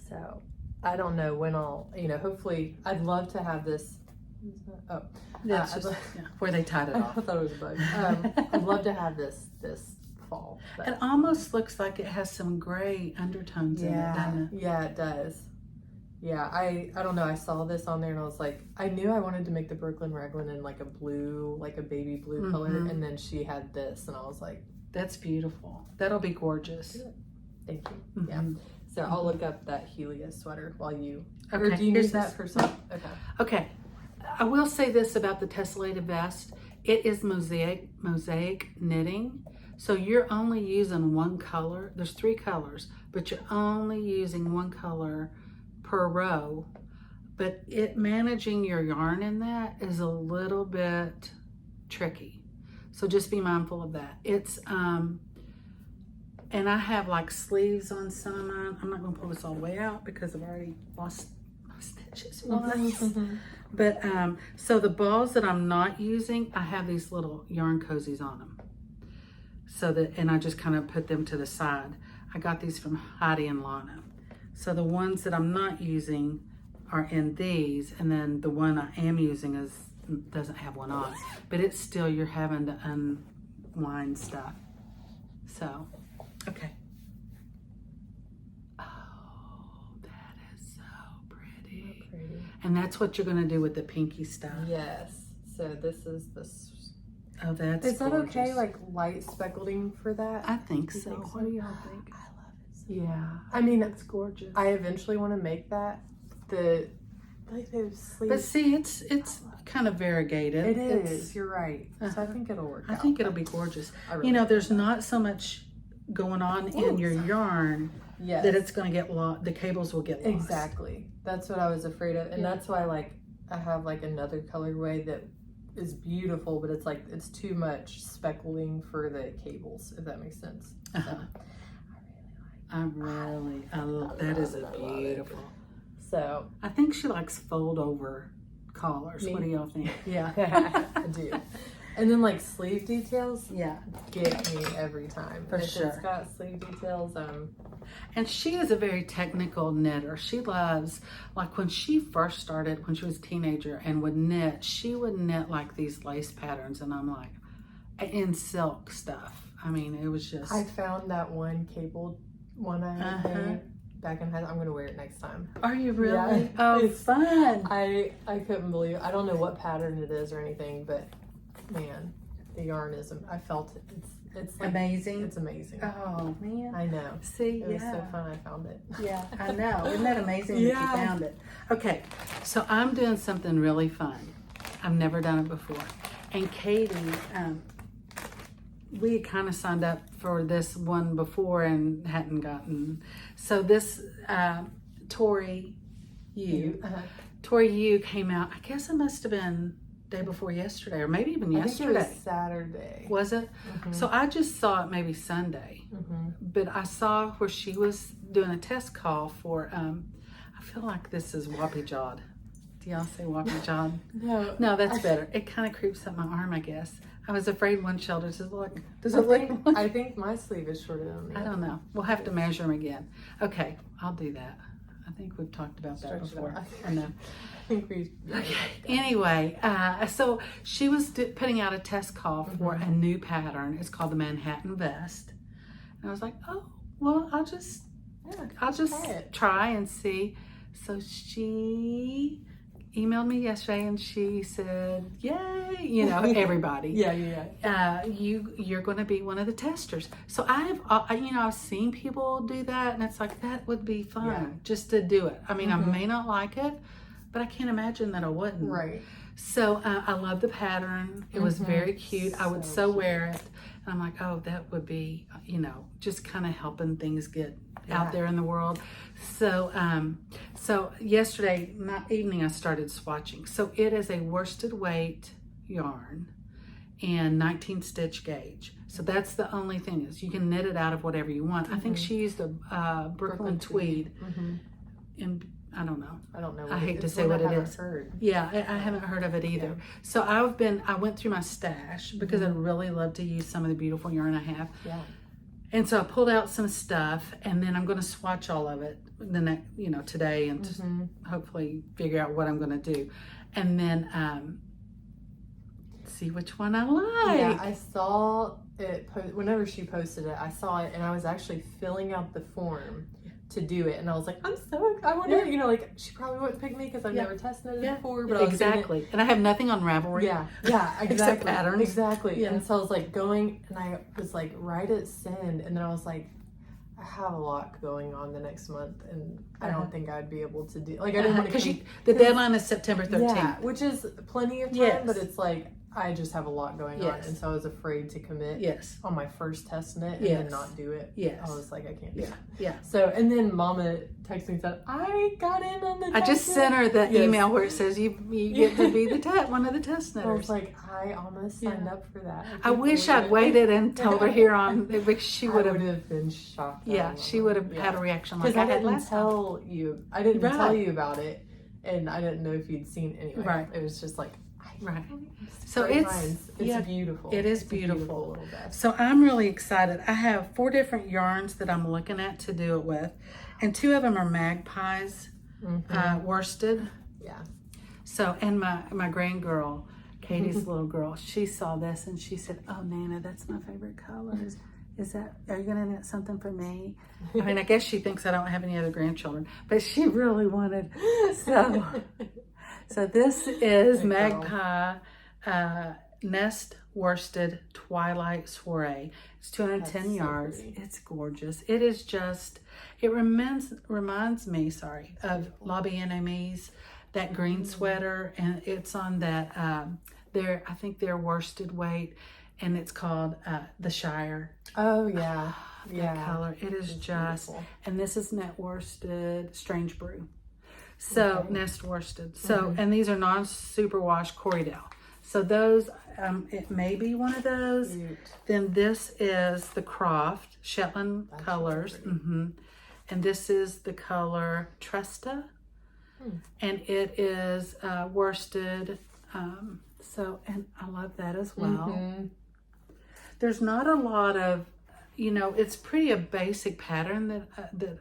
So I don't know when I'll, hopefully I'd love to have this. Oh, that's just where they tied it off. I thought it was a bug. I'd love to have this fall. But. It almost looks like it has some gray undertones in it, doesn't it? Yeah, it does. Yeah, I don't know. I saw this on there and I was like, I knew I wanted to make the Brooklyn Raglan in like a blue, like a baby blue color. And then she had this and I was like, that's beautiful. That'll be gorgeous. Thank you. Yeah. So I'll look up that Helios sweater while you, okay. Or do you need that for some? Okay. I will say this about the Tessellated vest. It is mosaic knitting. So you're only using one color. There's 3 colors, but you're only using one color per row. But managing your yarn in that is a little bit tricky. So just be mindful of that. It's, and I have like sleeves on some of mine. I'm not gonna pull this all the way out because I've already lost my stitches once. But, so the balls that I'm not using, I have these little yarn cozies on them. So that, and I just kind of put them to the side. I got these from Heidi and Lana. So the ones that I'm not using are in these, and then the one I am using doesn't have one on. But it's still, you're having to unwind stuff. So, okay. Oh, that is so pretty. And that's what you're gonna do with the pinky stuff. Yes. So this is the. Oh, that's Is that gorgeous. okay? Like light speckling for that? I think so. Think so? What do y'all think? I love it. So Yeah. I mean, it's gorgeous. I eventually want to make that. Like those sleeves. But see, it's kind of variegated. It is. You're right. So I think it'll work. I think it'll be gorgeous. Really You know, there's not so much going on in your yarn that it's going to get lost. The cables will get lost. Exactly. That's what I was afraid of, and that's why I have like another colorway that is beautiful, but it's like it's too much speckling for the cables, if that makes sense. So, I love that. Is a beautiful. So I think she likes fold over collars. What do y'all think? Yeah, I do. And then like sleeve details, Yeah, get me every time. For if sure. It's got sleeve details. and she is a very technical knitter. She loves, like when she first started, when she was a teenager and would knit, she would knit like these lace patterns, and I'm like, in silk stuff. I mean, it was just. I found that one cabled one I made back in high school. I'm gonna wear it next time. Are you really? Yeah. Oh, It's fun. I couldn't believe. I don't know what pattern it is or anything, but man, the yarn is. I felt it. It's like, Amazing. It's amazing. Oh man. I know. See, It was so fun. I found it. Yeah, I know. Isn't that amazing that you found it? Okay, so I'm doing something really fun. I've never done it before. And Katie, we had kind of signed up for this one before and hadn't gotten. So this Tori Yu came out, I guess it must have been day before yesterday, or maybe even yesterday. I think it was Saturday. Was it? So I just saw it maybe Sunday, but I saw where she was doing a test call for, I feel like this is Whoppy Jawed. Do y'all say Whoppy Jawed? No, that's better. It kind of creeps up my arm, I guess. I was afraid one shoulder does it look. I think my sleeve is shorter than me. I don't know. We'll have to measure them again. Okay, I'll do that. I think we've talked about that before. I know. I think we. Okay. Anyway, so she was putting out a test call for a new pattern. It's called the Manhattan Vest, and I was like, oh, well, I'll just try and see. So she emailed me yesterday and she said, yay, you know, everybody. You're going to be one of the testers. So I've seen people do that, and it's like, that would be fun just to do it. I mean, I may not like it, but I can't imagine that I wouldn't. Right. So I love the pattern. It was very cute. I would so wear it. And I'm like, oh, that would be, just kind of helping things get out there in the world. So yesterday evening I started swatching. So it is a worsted weight yarn and 19 stitch gauge. So that's the only thing, is you can knit it out of whatever you want. I think she used a Brooklyn tweed. And I don't know. I hate to say what it is. Heard. Yeah, I haven't heard of it either. Yeah. So I went through my stash because I'd really love to use some of the beautiful yarn I have. Yeah. And so I pulled out some stuff, and then I'm going to swatch all of it the next, today, and just hopefully figure out what I'm going to do, and then see which one I like. Yeah, I saw it whenever she posted it. I saw it, and I was actually filling out the form to do it, and I was like, I wonder, you know, like she probably wouldn't pick me because I've never tested it before, but exactly. And I have nothing on Ravelry. Yeah, exactly. Except patterns. Exactly. Yeah. And so I was like going, and I was like right at send, and then I was like, I have a lot going on the next month, and I don't think I'd be able to do. Like I didn't want to. The deadline is September 13th. Yeah, which is plenty of time, but it's like I just have a lot going on, and so I was afraid to commit on my first test knit and then not do it. I was like, I can't do it. Yeah. So, and then Mama texted me and said, I got in on the test. I just sent her the email where it says you get to be one of the test knitters. I was like, I almost signed up for that. I wish I'd waited and told her here on, because she would have been shocked. Yeah, she would have had a reaction like I didn't tell you. I didn't tell you about it, and I didn't know if you'd seen it anyway. Right. It was just like, so it's beautiful. It is beautiful. So I'm really excited. I have 4 different yarns that I'm looking at to do it with, and 2 of them are magpies, worsted. Yeah. So, and my grand girl, Katie's little girl, she saw this and she said, "Oh, Nana, that's my favorite color. Are you gonna knit something for me?" I mean, I guess she thinks I don't have any other grandchildren, but she really wanted. So this is Magpie Nest Worsted Twilight Soiree. It's 210 yards. So it's gorgeous. It is just, it reminds me, of Lobby Enemies, that green sweater, and it's on that, I think they're worsted weight, and it's called the Shire. Oh, yeah. That color. It is just, beautiful. And this is net worsted Strange Brew. So nest worsted. So and these are non-superwash Corriedale. So those, it may be one of those. Cute. Then this is the Croft Shetland colors, and this is the color Tresta, and it is worsted. So, and I love that as well. There's not a lot of, it's pretty a basic pattern that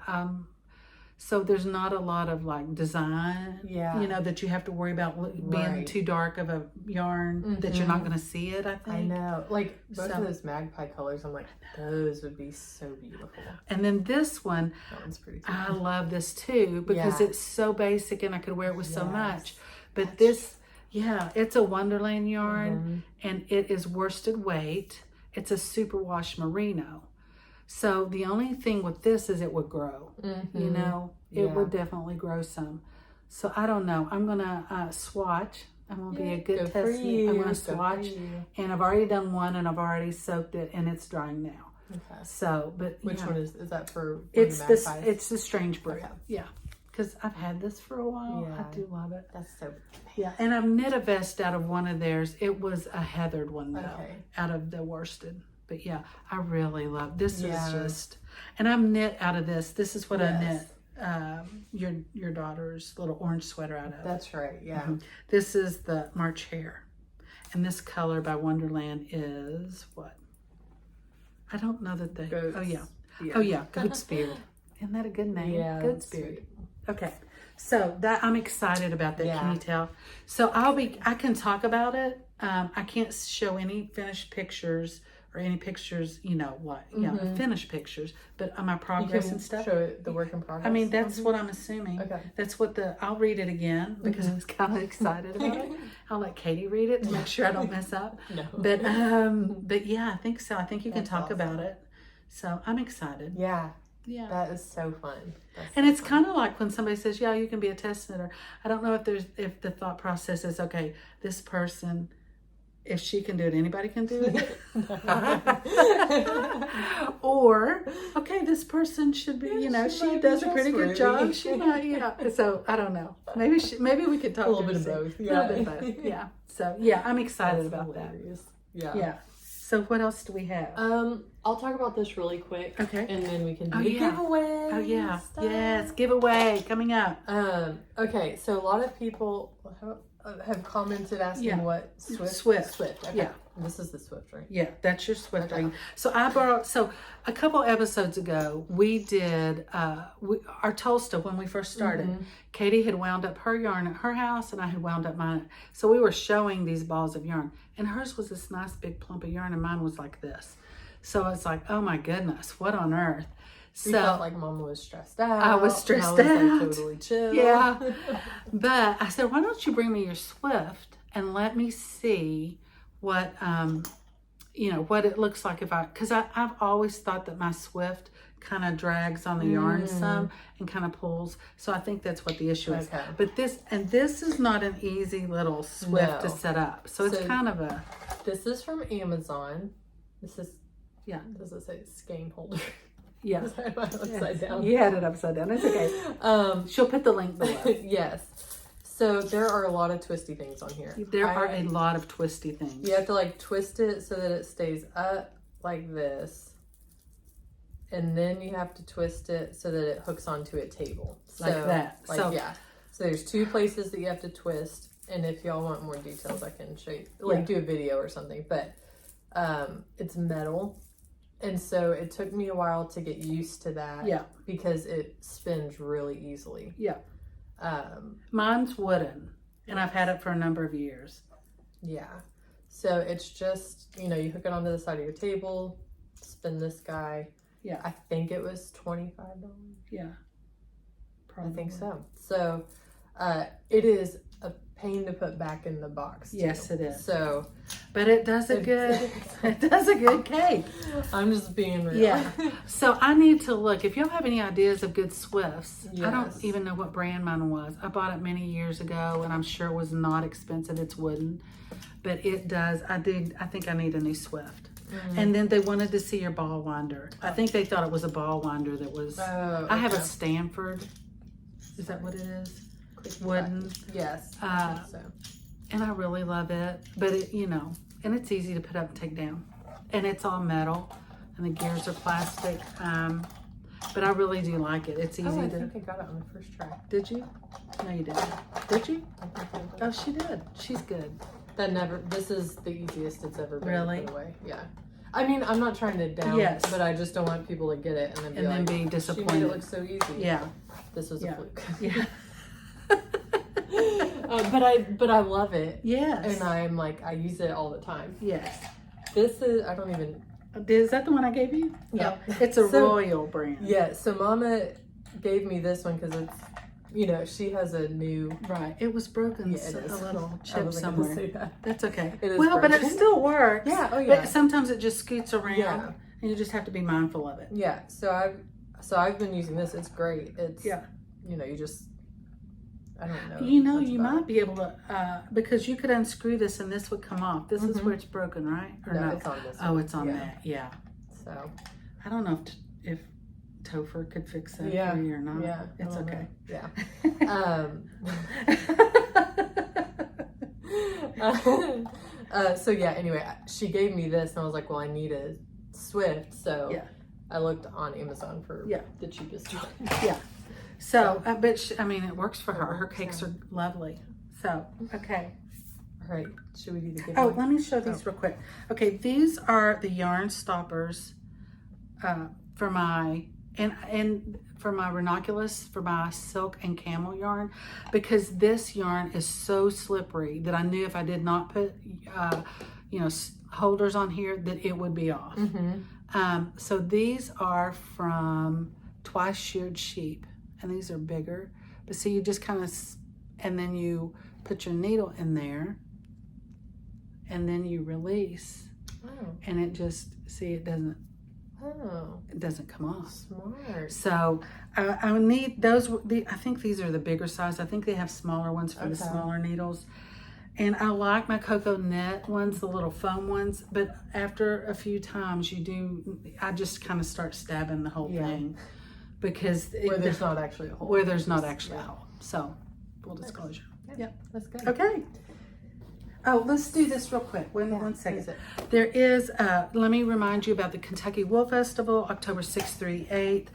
so there's not a lot of like design, that you have to worry about being too dark of a yarn that you're not going to see it, I think. I know. Like both of those magpie colors, I'm like, those would be so beautiful. And then this one, that one's pretty I love this too because it's so basic and I could wear it with so much. But this, it's a Wonderland yarn and it is worsted weight. It's a superwash merino. So the only thing with this is it would grow, it would definitely grow some. So I don't know. I'm going to swatch. I'm going to be a good test. I'm going to swatch. And I've already done one and I've already soaked it and it's drying now. Okay. So, but which one is that for? It's the Strange Brew. Okay. Yeah. Because I've had this for a while. Yeah. I do love it. That's so Yeah. And I've knit a vest out of one of theirs. It was a heathered one though, out of the worsted. But yeah, I really love this. Is just, and I'm knit out of this. This is what I knit your daughter's little orange sweater out of. That's right. Yeah. This is the March Hare, and this color by Wonderland is what? I don't know that they. Goats. Oh yeah, Goat Spirit. Isn't that a good name? Yeah, Goat Spirit. Sweet. Okay, so that I'm excited about that. Can you tell? So I can talk about it. I can't show any finished pictures. Or any pictures, finished pictures, but my progress and stuff. Show it the work in progress. I mean, that's what I'm assuming. Okay. That's what I'll read it again because I was kind of excited about it. I'll let Katie read it to make sure I don't mess up. No. But yeah, I think so. I think you can talk about it. So I'm excited. Yeah. Yeah. That is so fun. And it's kind of like when somebody says, you can be a test knitter. I don't know if the thought process is, okay, this person, if she can do it, anybody can do it. Or, okay, this person should be, she does a pretty good job. She might, So I don't know. Maybe we could talk a little bit of both. Yeah. A little bit of both. Yeah. So I'm excited about hilarious. That. Yeah. So what else do we have? I'll talk about this really quick. Okay. And then we can do the giveaway. Oh yeah. Stuff. Yes, giveaway coming up. Okay. So a lot of people have commented asking what Swift. Okay. Yeah. This is the Swift ring. Yeah, that's your Swift ring. So I borrowed. So a couple episodes ago, we did our Tolsta when we first started. Katie had wound up her yarn at her house, and I had wound up mine. So we were showing these balls of yarn, and hers was this nice big plump of yarn, and mine was like this. So it's like, oh my goodness, what on earth? We felt like Mama was stressed out. I was stressed and I was, out. Like, totally chill. Yeah. But I said, why don't you bring me your Swift and let me see what, what it looks like because I've always thought that my Swift kind of drags on the yarn some and kind of pulls. So I think that's what the issue is. Okay. But this is not an easy little Swift to set up. So it's kind of a... This is from Amazon. This is, yeah. Does it say skein holder? Yeah. Upside down. You had it upside down. It's okay. She'll put the link below. Yes. So there are a lot of twisty things on here. There are a lot of twisty things. You have to like twist it so that it stays up like this. And then you have to twist it so that it hooks onto a table. Like that. So there's 2 places that you have to twist. And if y'all want more details, I can show you, do a video or something. But it's metal. And so it took me a while to get used to that. Yeah. Because it spins really easily. Yeah. Mine's wooden. And I've had it for a number of years. Yeah. So it's just, you hook it onto the side of your table, spin this guy. Yeah. I think it was $25. Yeah. Probably. I think so. So it is a pain to put back in the box. Yes, it is. So, but it does a good cake. I'm just being real. Yeah. So I need to look. If y'all have any ideas of good Swifts, I don't even know what brand mine was. I bought it many years ago and I'm sure it was not expensive. It's wooden, but it does. I think I need a new Swift. And then they wanted to see your ball winder. I think they thought it was a ball winder that was... Oh, okay. I have a Stanford. Is that what it is? Wooden. Yes, I think so. And I really love it. But, and it's easy to put up and take down. And it's all metal. And the gears are plastic. But I really do like it. It's easy to... I think I got it on the first try. Did you? No, you didn't. Did you? Oh, she did. She's good. This is the easiest it's ever been. Really? To put away. Yeah. I mean, I'm not trying to down it, but I just don't want people to get it and then be disappointed. She made it look so easy. Yeah. This was a fluke. Yeah. But I love it. Yes. And I'm like, I use it all the time. Yes. This is, I don't even... Is that the one I gave you? Yeah. It's a Royal brand. Yeah. So Mama gave me this one because it's, she has a new... Right. It was broken. Yeah, it is. A little chip somewhere. That's okay. It is broken. But it still works. Yeah. Oh, yeah. But sometimes it just scoots around. Yeah. And you just have to be mindful of it. Yeah. So I've been using this. It's great. It's, you just... I don't know. You might be able to, because you could unscrew this and this would come off. This is where it's broken, right? Or no, it's on this one. Oh, it's on that. Yeah. So. I don't know if Topher could fix that for you or not. Yeah. It's okay. Yeah. So anyway, she gave me this and I was like, well, I need a Swift. So I looked on Amazon for the cheapest one. Yeah. So, but it works for her. Her cakes are lovely. So, okay. All right. Should we do the giveaway? Oh, let me show these real quick. Okay, these are the yarn stoppers for my for my Ranunculus, for my silk and camel yarn, because this yarn is so slippery that I knew if I did not put holders on here that it would be off. So these are from Twice Sheared Sheep. And these are bigger, but see, you just kind of, and then you put your needle in there, and then you release, and it just, see, it doesn't come off. Smart. So I need those. I think these are the bigger size. I think they have smaller ones for the smaller needles. And I like my Cocoa Knit ones, the little foam ones, but after a few times I just kind of start stabbing the whole thing. Because where there's not actually a hole. Where there's not actually a hole. So, full disclosure. Yeah, that's good. Okay. Oh, let's do this real quick. One second. There is, let me remind you about the Kentucky Wool Festival, October 6th through 8th.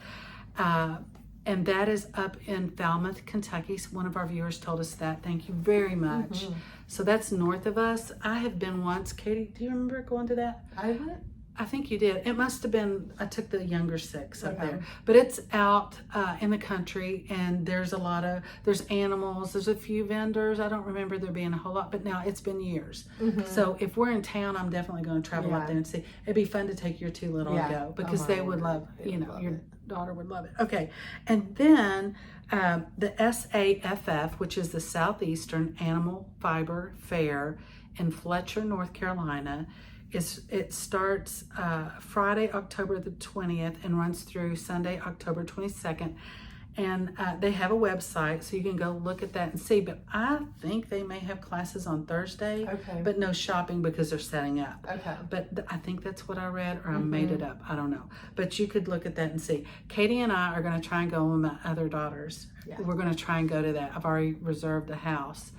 And that is up in Falmouth, Kentucky. So one of our viewers told us that. Thank you very much. So that's north of us. I have been once. Katie, do you remember going to that? I went. I think you did. It must have been, I took the younger 6 up Okay. there. But it's out in the country, and there's there's animals, there's a few vendors. I don't remember there being a whole lot, but now it's been years. So if we're in town, I'm definitely going to travel up there and see. It'd be fun to take your 2 little and go, because they would love, your daughter would love it. Okay. And then the SAFF, which is the Southeastern Animal Fiber Fair in Fletcher, North Carolina. It starts Friday, October the 20th and runs through Sunday, October 22nd. And they have a website, so you can go look at that and see. But I think they may have classes on Thursday, but no shopping because they're setting up. But I think that's what I read, or I made it up. I don't know. But you could look at that and see. Katie and I are going to try and go with my other daughters. We're going to try and go to that. I've already reserved a house.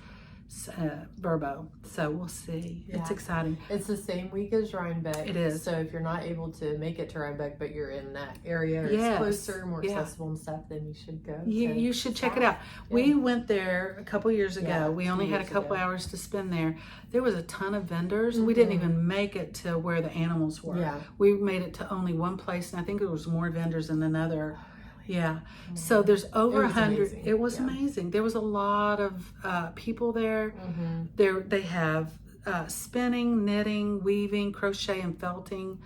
Verbo, so we'll see. It's exciting. It's the same week as Rhinebeck. It is. So if you're not able to make it to Rhinebeck, but you're in that area, or it's closer, more accessible and stuff, then you should go. You should check it out. We went there a couple years ago. We only had a couple hours to spend there. There was a ton of vendors. We didn't even make it to where the animals were. We made it to only one place, and I think there was more vendors in another. So there's over 100. It was amazing. There was a lot of people there. They have spinning, knitting, weaving, crochet, and felting.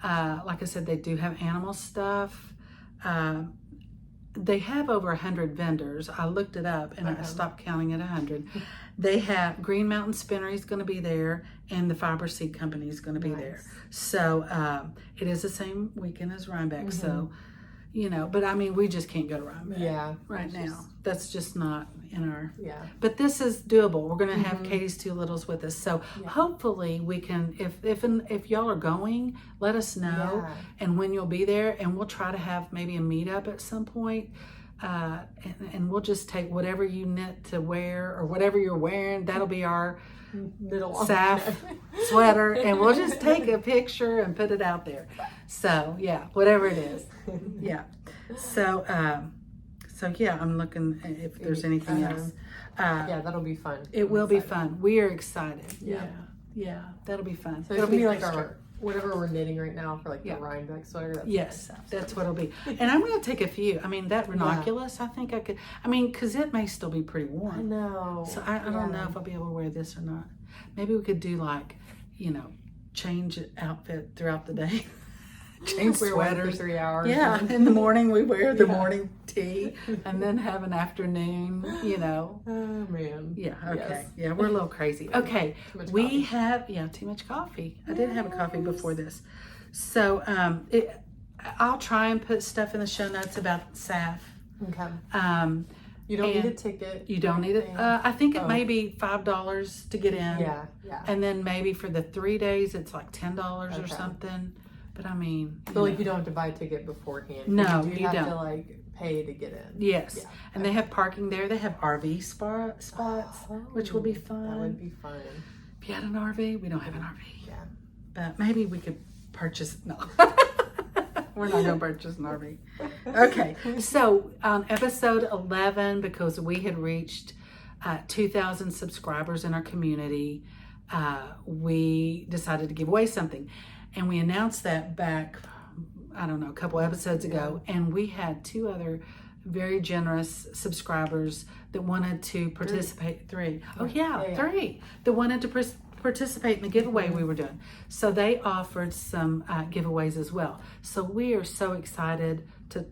Like I said, they do have animal stuff. They have over 100 vendors. I looked it up and I stopped counting at 100. They have Green Mountain Spinnery is going to be there, and the Fiber Seed Company is going to be there. So it is the same weekend as Rhinebeck. So. But I mean, we just can't go to Rhinebeck right now. That's just not in our... But this is doable. We're going to have Katie's 2 littles with us. So hopefully we can, if y'all are going, let us know and when you'll be there. And we'll try to have maybe a meetup at some point. And we'll just take whatever you knit to wear or whatever you're wearing. That'll be our SAF sweater, and we'll just take a picture and put it out there. So whatever it is. So I'm looking if there's anything else. That'll be fun. It will be fun. We are excited. That'll be fun. So it'll be like whatever we're knitting right now for like the Rhinebeck sweater. That's what it'll be. And I'm going to take a few. I mean, that Ranunculus, I think I could, because it may still be pretty warm. I know. So I don't know if I'll be able to wear this or not. Maybe we could do change outfit throughout the day. Change sweaters. For 3 hours. In the morning we wear the morning tee, and then have an afternoon, Oh, man. We're a little crazy. Okay, we have, too much coffee. I did have a coffee before this. So I'll try and put stuff in the show notes about SAF. You don't need a ticket. You don't need it. I think it may be $5 to get in. And then maybe for the 3 days, it's like $10 or something. But I mean, so you don't have to buy a ticket beforehand. No, you have to pay to get in. Yes, and they have parking there. They have RV spots, which will be fun. That would be fun. If you had an RV, we don't have an RV. But maybe we could purchase. No, we're not going to purchase an RV. Okay, so on episode 11, because we had reached 2,000 subscribers in our community, we decided to give away something. And we announced that back, I don't know, a couple episodes ago. And we had 2 other very generous subscribers that wanted to participate. 3. Oh, 3. That wanted to participate in the giveaway we were doing. So they offered some giveaways as well. So we are so excited to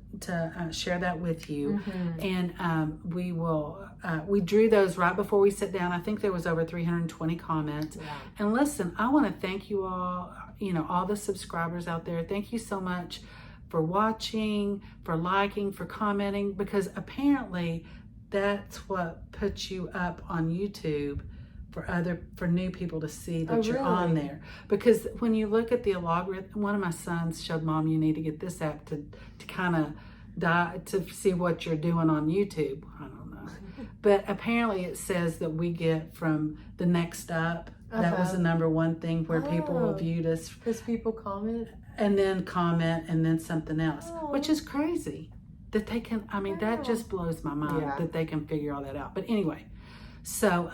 share that with you. And we will, we drew those right before we sit down. I think there was over 320 comments. And listen, I want to thank you all, all the subscribers out there. Thank you so much for watching, for liking, for commenting, because apparently that's what puts you up on YouTube for new people to see that you're on there. Because when you look at the algorithm, one of my sons showed Mom, you need to get this app to kind of to see what you're doing on YouTube. I don't know. But apparently it says that we get from the next up. That was the number 1 thing where people viewed us. Because people comment? And then comment and then something else, which is crazy that they can, that just blows my mind that they can figure all that out. But anyway, So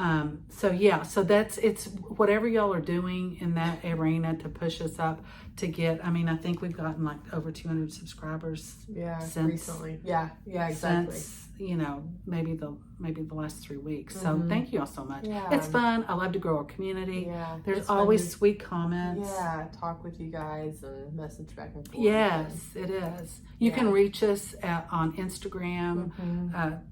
yeah, so it's whatever y'all are doing in that arena to push us up to get, I mean, I think we've gotten like over 200 subscribers. Yeah, since, recently. Yeah, exactly. Since, you know, maybe the last 3 weeks. So thank you all so much. Yeah. It's fun. I love to grow our community. Yeah. There's always sweet comments. Yeah, talk with you guys and message back and forth. Yes, it is. You can reach us on Instagram.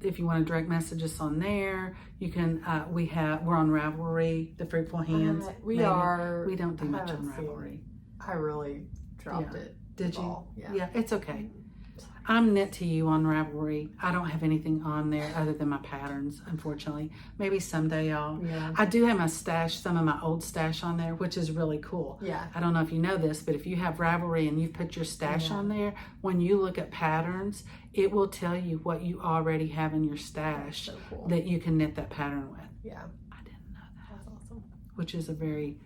If you want to direct message us on there. You can, we're on Ravelry, the Fruitful Hands. We don't do much on Ravelry. I really dropped it. Did you? Ball. Yeah, it's okay. I'm knit to you on Ravelry. I don't have anything on there other than my patterns, unfortunately. Maybe someday I do have my stash, some of my old stash on there, which is really cool. Yeah. I don't know if you know this, but if you have Ravelry and you've put your stash on there, when you look at patterns, it will tell you what you already have in your stash that you can knit that pattern with. Yeah. I didn't know that. That's awesome. Which is a very,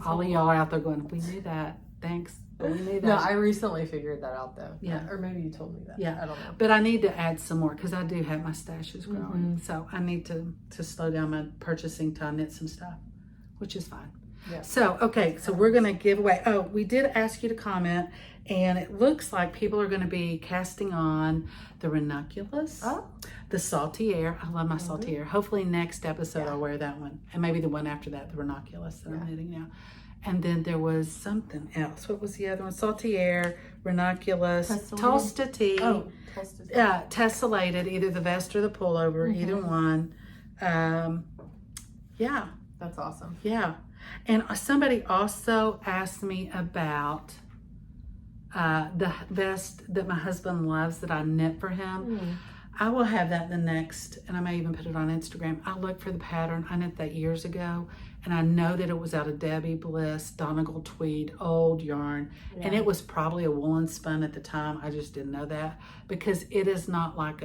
all of y'all are out there going, we knew that. Thanks. But we knew that. No, I recently figured that out though. Yeah. Or maybe you told me that. Yeah. I don't know. But I need to add some more because I do have my stashes growing. So I need to slow down my purchasing to knit some stuff, which is fine. Yeah. So, okay. So we're going to give away. Oh, we did ask you to comment. And it looks like people are going to be casting on the Ranunculus, the Salty Air. I love my Salty Air. Hopefully next episode I'll wear that one. And maybe the one after that, the Ranunculus that I'm knitting now. And then there was something else. What was the other one? Salty Air, Ranunculus, Tolsta Tea, Tessellated, either the vest or the pullover, either one. Yeah. That's awesome. Yeah. And somebody also asked me about the vest that my husband loves that I knit for him. I will have that the next, and I may even put it on Instagram. I looked for the pattern. I knit that years ago, and I know that it was out of Debbie Bliss, Donegal tweed, old yarn, and it was probably a woolen spun at the time. I just didn't know that because it is not like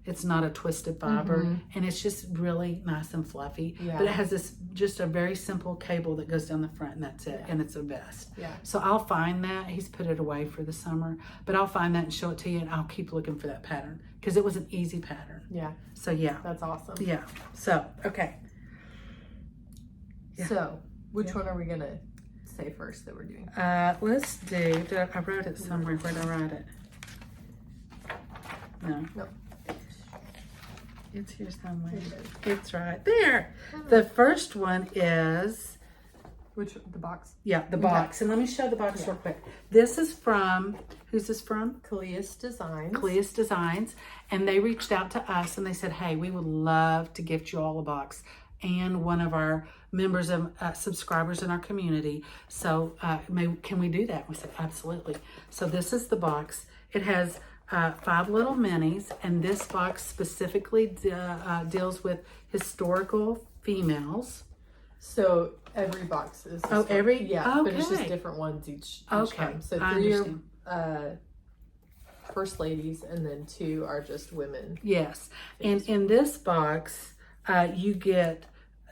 it's not a twisted fiber, and it's just really nice and fluffy. But it has this just a very simple cable that goes down the front, and that's it. And it's a vest. So I'll find that. He's put it away for the summer, but I'll find that and show it to you, and I'll keep looking for that pattern because it was an easy pattern. So yeah, that's awesome. Yeah. So okay. So which one are we gonna say first that we're doing? Let's do. I wrote it somewhere. Where did I write it? No. It's here somewhere. It's right there. The first one is the box? Yeah, the box. And let me show the box real quick. This is from, who's this from? Cleus Designs. Cleus Designs. And they reached out to us and they said, hey, we would love to gift you all a box. And one of our members of subscribers in our community. So can we do that? We said, absolutely. So this is the box. It has 5 little minis, and this box specifically deals with historical females. So every box is but it's just different ones each time. So 3 are first ladies, and then 2 are just women. Yes, and in this box, you get.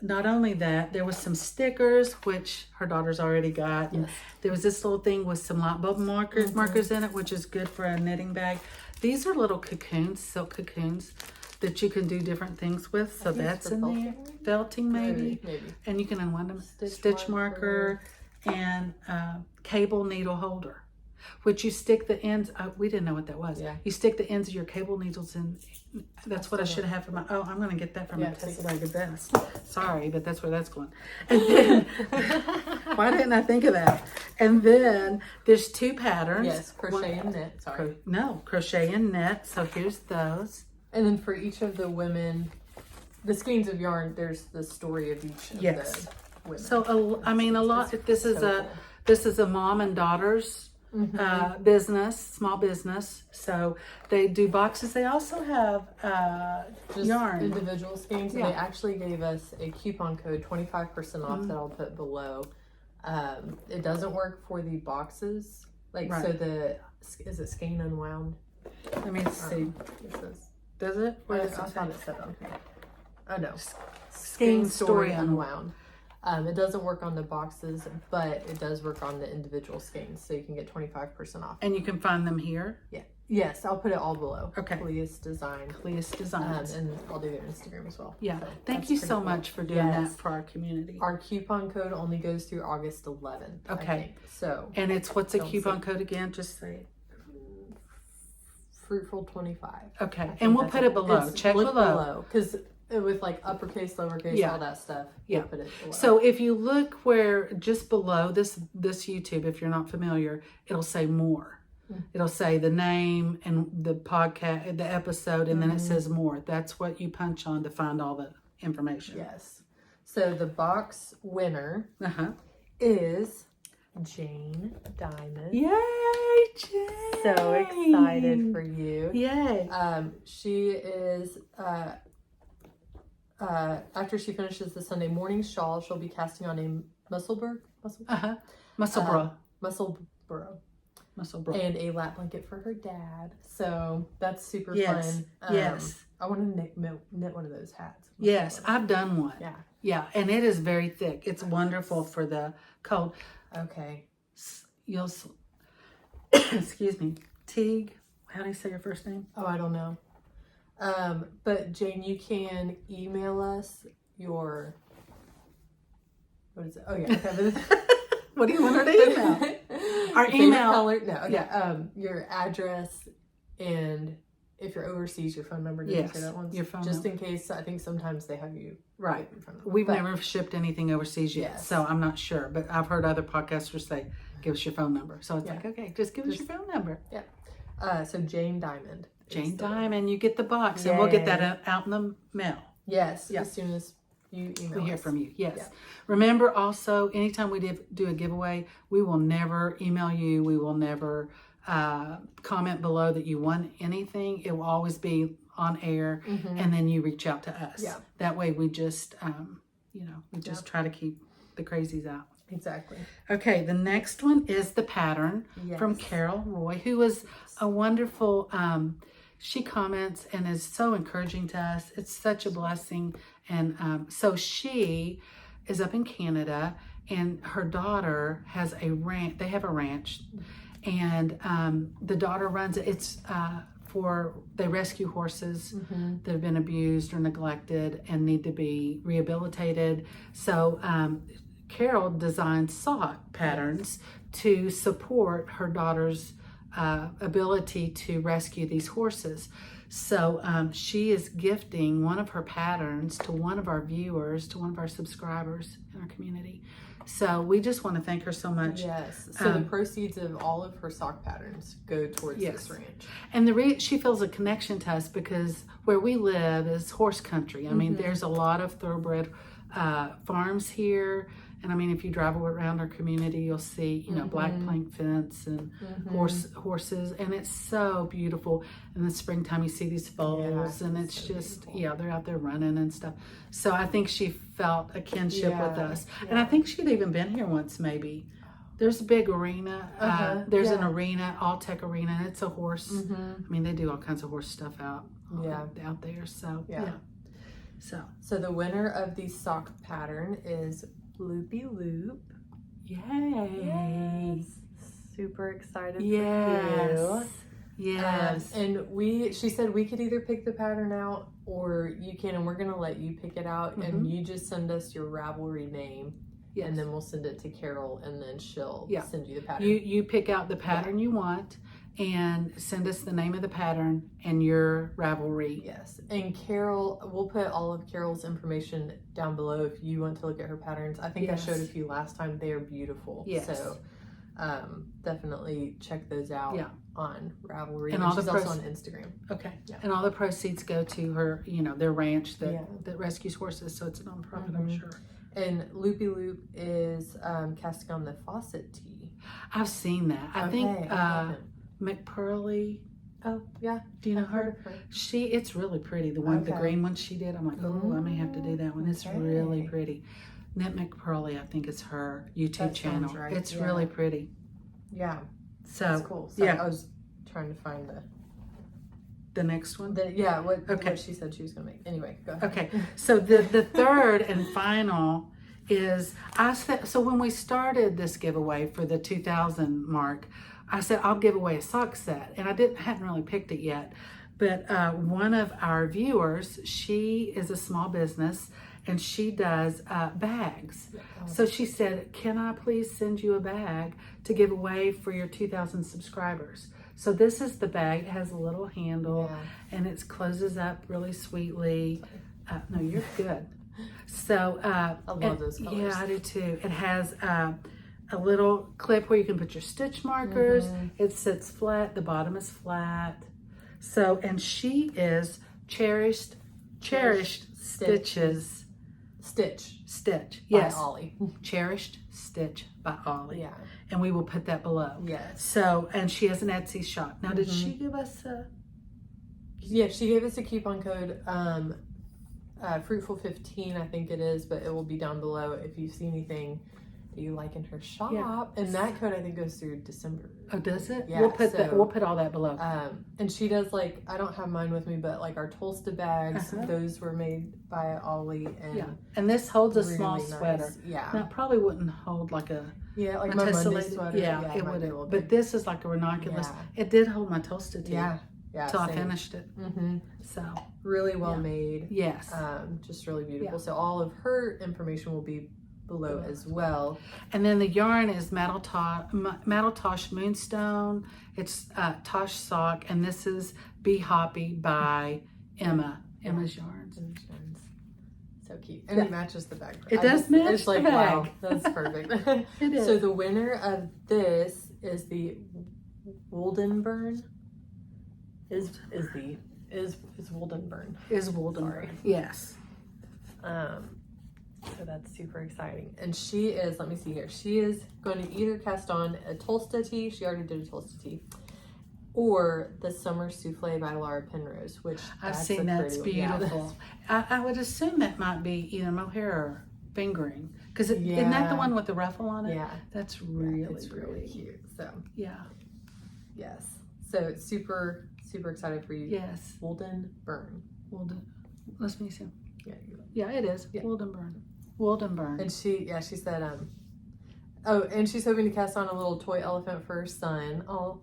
Not only that, there was some stickers, which her daughter's already got. And there was this little thing with some light bulb markers in it, which is good for a knitting bag. These are little cocoons, silk cocoons, that you can do different things with. So that's in there. Felting maybe. And you can unwind them. Stitch marker and cable needle holder, which you stick the ends. We didn't know what that was. You stick the ends of your cable needles in. That's what I should have for my. Oh, I'm going to get that from a Tessellated vest. Sorry, but that's where that's going. And then, why didn't I think of that? And then there's 2 patterns. Yes, crochet and knit. Sorry. Crochet and knit. So here's those. And then for each of the women, the skeins of yarn, there's the story of each of the women. So I mean, a lot. This is a mom and daughters. Business, small business. So they do boxes. They also have just yarn. Individual skeins. They actually gave us a coupon code, 25% off that I'll put below. It doesn't work for the boxes. So is it skein unwound? Let me see. Does it? I thought it said on here. Oh no. Skein story unwound. It doesn't work on the boxes, but it does work on the individual skeins, so you can get 25% off. And you can find them here? Yeah. Yes, I'll put it all below. Okay. Cleus Design. Cleus Designs. And I'll do their Instagram as well. Yeah. So Thank you so much for doing that for our community. Our coupon code only goes through August 11th. Okay. I think. So. And what's a coupon code again? Just say it. Fruitful 25. Okay. And we'll put it below. Check below. Because with like uppercase, lowercase, all that stuff. Yeah. We'll put it below. So if you look where just below this YouTube, if you're not familiar, it'll say more. It'll say the name and the podcast, the episode, and then it says more. That's what you punch on to find all the information. Yes. So the box winner is Jane Diamond. Yay, Jane! So excited for you. Yay. She is, after she finishes the Sunday morning shawl, she'll be casting on a Musselburgh? Musselburgh. And a lap blanket for her dad. So that's super fun. Yes. I want to knit one of those hats. Yes, I've done one. Yeah. Yeah, and it is very thick. It's wonderful for the cold. Okay. You'll, excuse me, Teague. How do you say your first name? Oh, I don't know. But Jane, you can email us your, what is it? Oh yeah. Okay. What do you want her to email? Our email. Color? No. Okay. Your address, and if you're overseas, your phone number. Didn't say that one. Your phone just number. in case. I think sometimes they have you. Right. Your phone number. We've never shipped anything overseas yet, Yes. so I'm not sure. But I've heard other podcasters say, "Give us your phone number." So it's like, okay, just give us your phone number. Yeah. So Jane Diamond. Jane Diamond, you get the box, and we'll get that out in the mail. Yes. As soon as you email we hear us. from you. Yes. Yeah. Remember also, anytime we do a giveaway, we will never email you. We will never comment below that you won anything. It will always be on air, and then you reach out to us. Yeah. That way we just, try to keep the crazies out. Exactly. Okay, the next one is the pattern from Carol Roy, who was a wonderful, she comments and is so encouraging to us. It's such a blessing. And so she is up in Canada, and her daughter has a ranch. They have a ranch, and the daughter runs it. It's they rescue horses that have been abused or neglected and need to be rehabilitated. So Carol designed sock patterns to support her daughter's ability to rescue these horses. So she is gifting one of her patterns to one of our viewers, to one of our subscribers in our community. So we just want to thank her so much. Yes. So the proceeds of all of her sock patterns go towards this ranch. And she feels a connection to us because where we live is horse country. I mean, there's a lot of thoroughbred farms here. And I mean, if you drive around our community, you'll see, black plank fence and horses. And it's so beautiful. In the springtime, you see these foals, and it's so just, beautiful. They're out there running and stuff. So I think she felt a kinship with us. Yeah. And I think she'd even been here once, maybe. There's a big arena. There's an arena, all-tech arena. And it's a horse. I mean, they do all kinds of horse stuff out there. So, So the winner of the sock pattern is Loopy Loop. Yay! Yes. Super excited for you. Yes. And she said we could either pick the pattern out or you can, and we're going to let you pick it out, and you just send us your Ravelry name, and then we'll send it to Carol, and then she'll send you the pattern. You pick out the pattern you want and send us the name of the pattern and your Ravelry. Yes. And Carol, we'll put all of Carol's information down below if you want to look at her patterns. I think I showed a few last time. They are beautiful. Yes. So definitely check those out on Ravelry. And she's also on Instagram. Okay. Yeah. And all the proceeds go to her, their ranch that rescues horses. So it's a nonprofit, I'm sure. And Loopy Loop is casting on the faucet tee. I've seen that. I think McPearly. Oh, yeah. Do you know her? It's really pretty. The one, the green one she did. I'm like, I may have to do that one. It's really pretty. Knit McPearly, I think is her YouTube channel. Right. It's really pretty. Yeah. So that's cool. So I was trying to find the next one. What she said she was gonna make. Anyway, go ahead. Okay. So the third and final is, so when we started this giveaway for the 2000 mark, I said, I'll give away a sock set. And I hadn't really picked it yet. But one of our viewers, she is a small business and she does bags. So she said, can I please send you a bag to give away for your 2000 subscribers? So this is the bag. It has a little handle and it closes up really sweetly. No, you're good. So I love those colors. Yeah, I do too. It has a little clip where you can put your stitch markers. It sits flat. The bottom is flat. So, and she is cherished stitches. Stitch. Yes. By Ollie. Cherished Stitch by Ollie. Yeah. And we will put that below. Yes. So, and she has an Etsy shop. Now, did she give us a... Yeah, she gave us a coupon code, Fruitful 15, I think it is, but it will be down below if you see anything that you like in her shop. Yeah. And that code, I think, goes through December. Oh, does it? Yeah. We'll put all that below. And she does, like, I don't have mine with me, but like our Tolsta bags, those were made by Ollie. And and this holds a really small nice. sweater. Yeah. Now, it probably wouldn't hold like a... Yeah, like my Monday sweater. Yeah, it wouldn't. But this is like a Ranunculus. Yeah. It did hold my Tolsta too. Yeah. Till I finished it. So really well made. Yes. Just really beautiful. So all of her information will be below as well. And then the yarn is Tosh Moonstone. It's Tosh Sock, and this is Be Hoppy by Emma's Yarns. So cute. And it matches the bag. It does match it's like, the bag. wow, that's perfect. It is. So the winner of this is the Woldenburn. Is Woldenburn. Is Woldenburn. Yes. So that's super exciting. And she is, let me see here, she is going to either cast on a Tolsta tee, she already did a Tolsta tee, or the Summer Souffle by Laura Penrose, which I've seen that's beautiful. Yeah, I would assume that might be either mohair or fingering. Because isn't that the one with the ruffle on it? Yeah. That's really, it's really cute. So, yeah. Yes. So super excited for you. Yes. Woldenburn. Let me see. Yeah, it is. Yeah. Woldenburn. And she said, and she's hoping to cast on a little toy elephant for her son. Oh,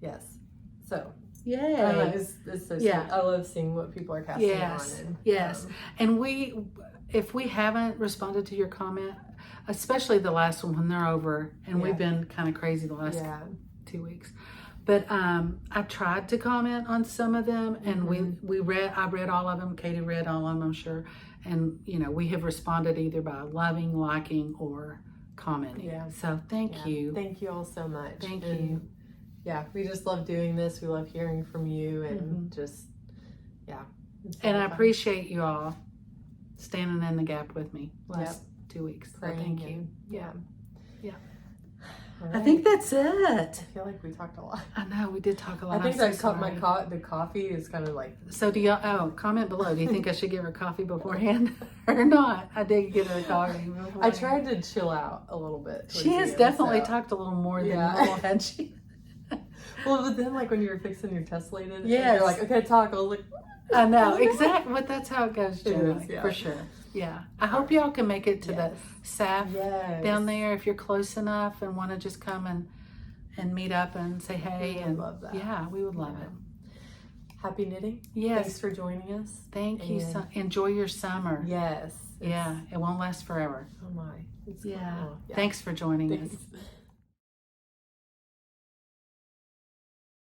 yes. So, yay. It's so sweet. I love seeing what people are casting on. And, yes. And if we haven't responded to your comment, especially the last one when they're over, and we've been kind of crazy the last 2 weeks. But I tried to comment on some of them, and I read all of them. Katie read all of them, I'm sure. And, we have responded either by loving, liking, or commenting. Yeah. So thank you. Thank you all so much. Thank you. Yeah, we just love doing this. We love hearing from you and And I appreciate you all standing in the gap with me last 2 weeks. So thank you. Yeah. Right. I think that's it. I feel like we talked a lot. I know, we did talk a lot. I think the coffee is kind of like... So comment below. Do you think I should give her coffee beforehand or not? I did get her coffee beforehand. I tried to chill out a little bit. She has definitely talked a little more than normal, had she? Well, but then like when you were fixing your Tessellated, you're like, okay, talk. I was like... I know, exactly. But that's how it goes generally, for sure. Yeah. I hope y'all can make it to the SAF down there if you're close enough and want to just come and meet up and say hey. We would love that. Yeah, we would love it. Happy knitting. Yes. Thanks for joining us. Thank you. Enjoy your summer. Yes. Yeah. It won't last forever. Oh my. Yeah. Thanks for joining us.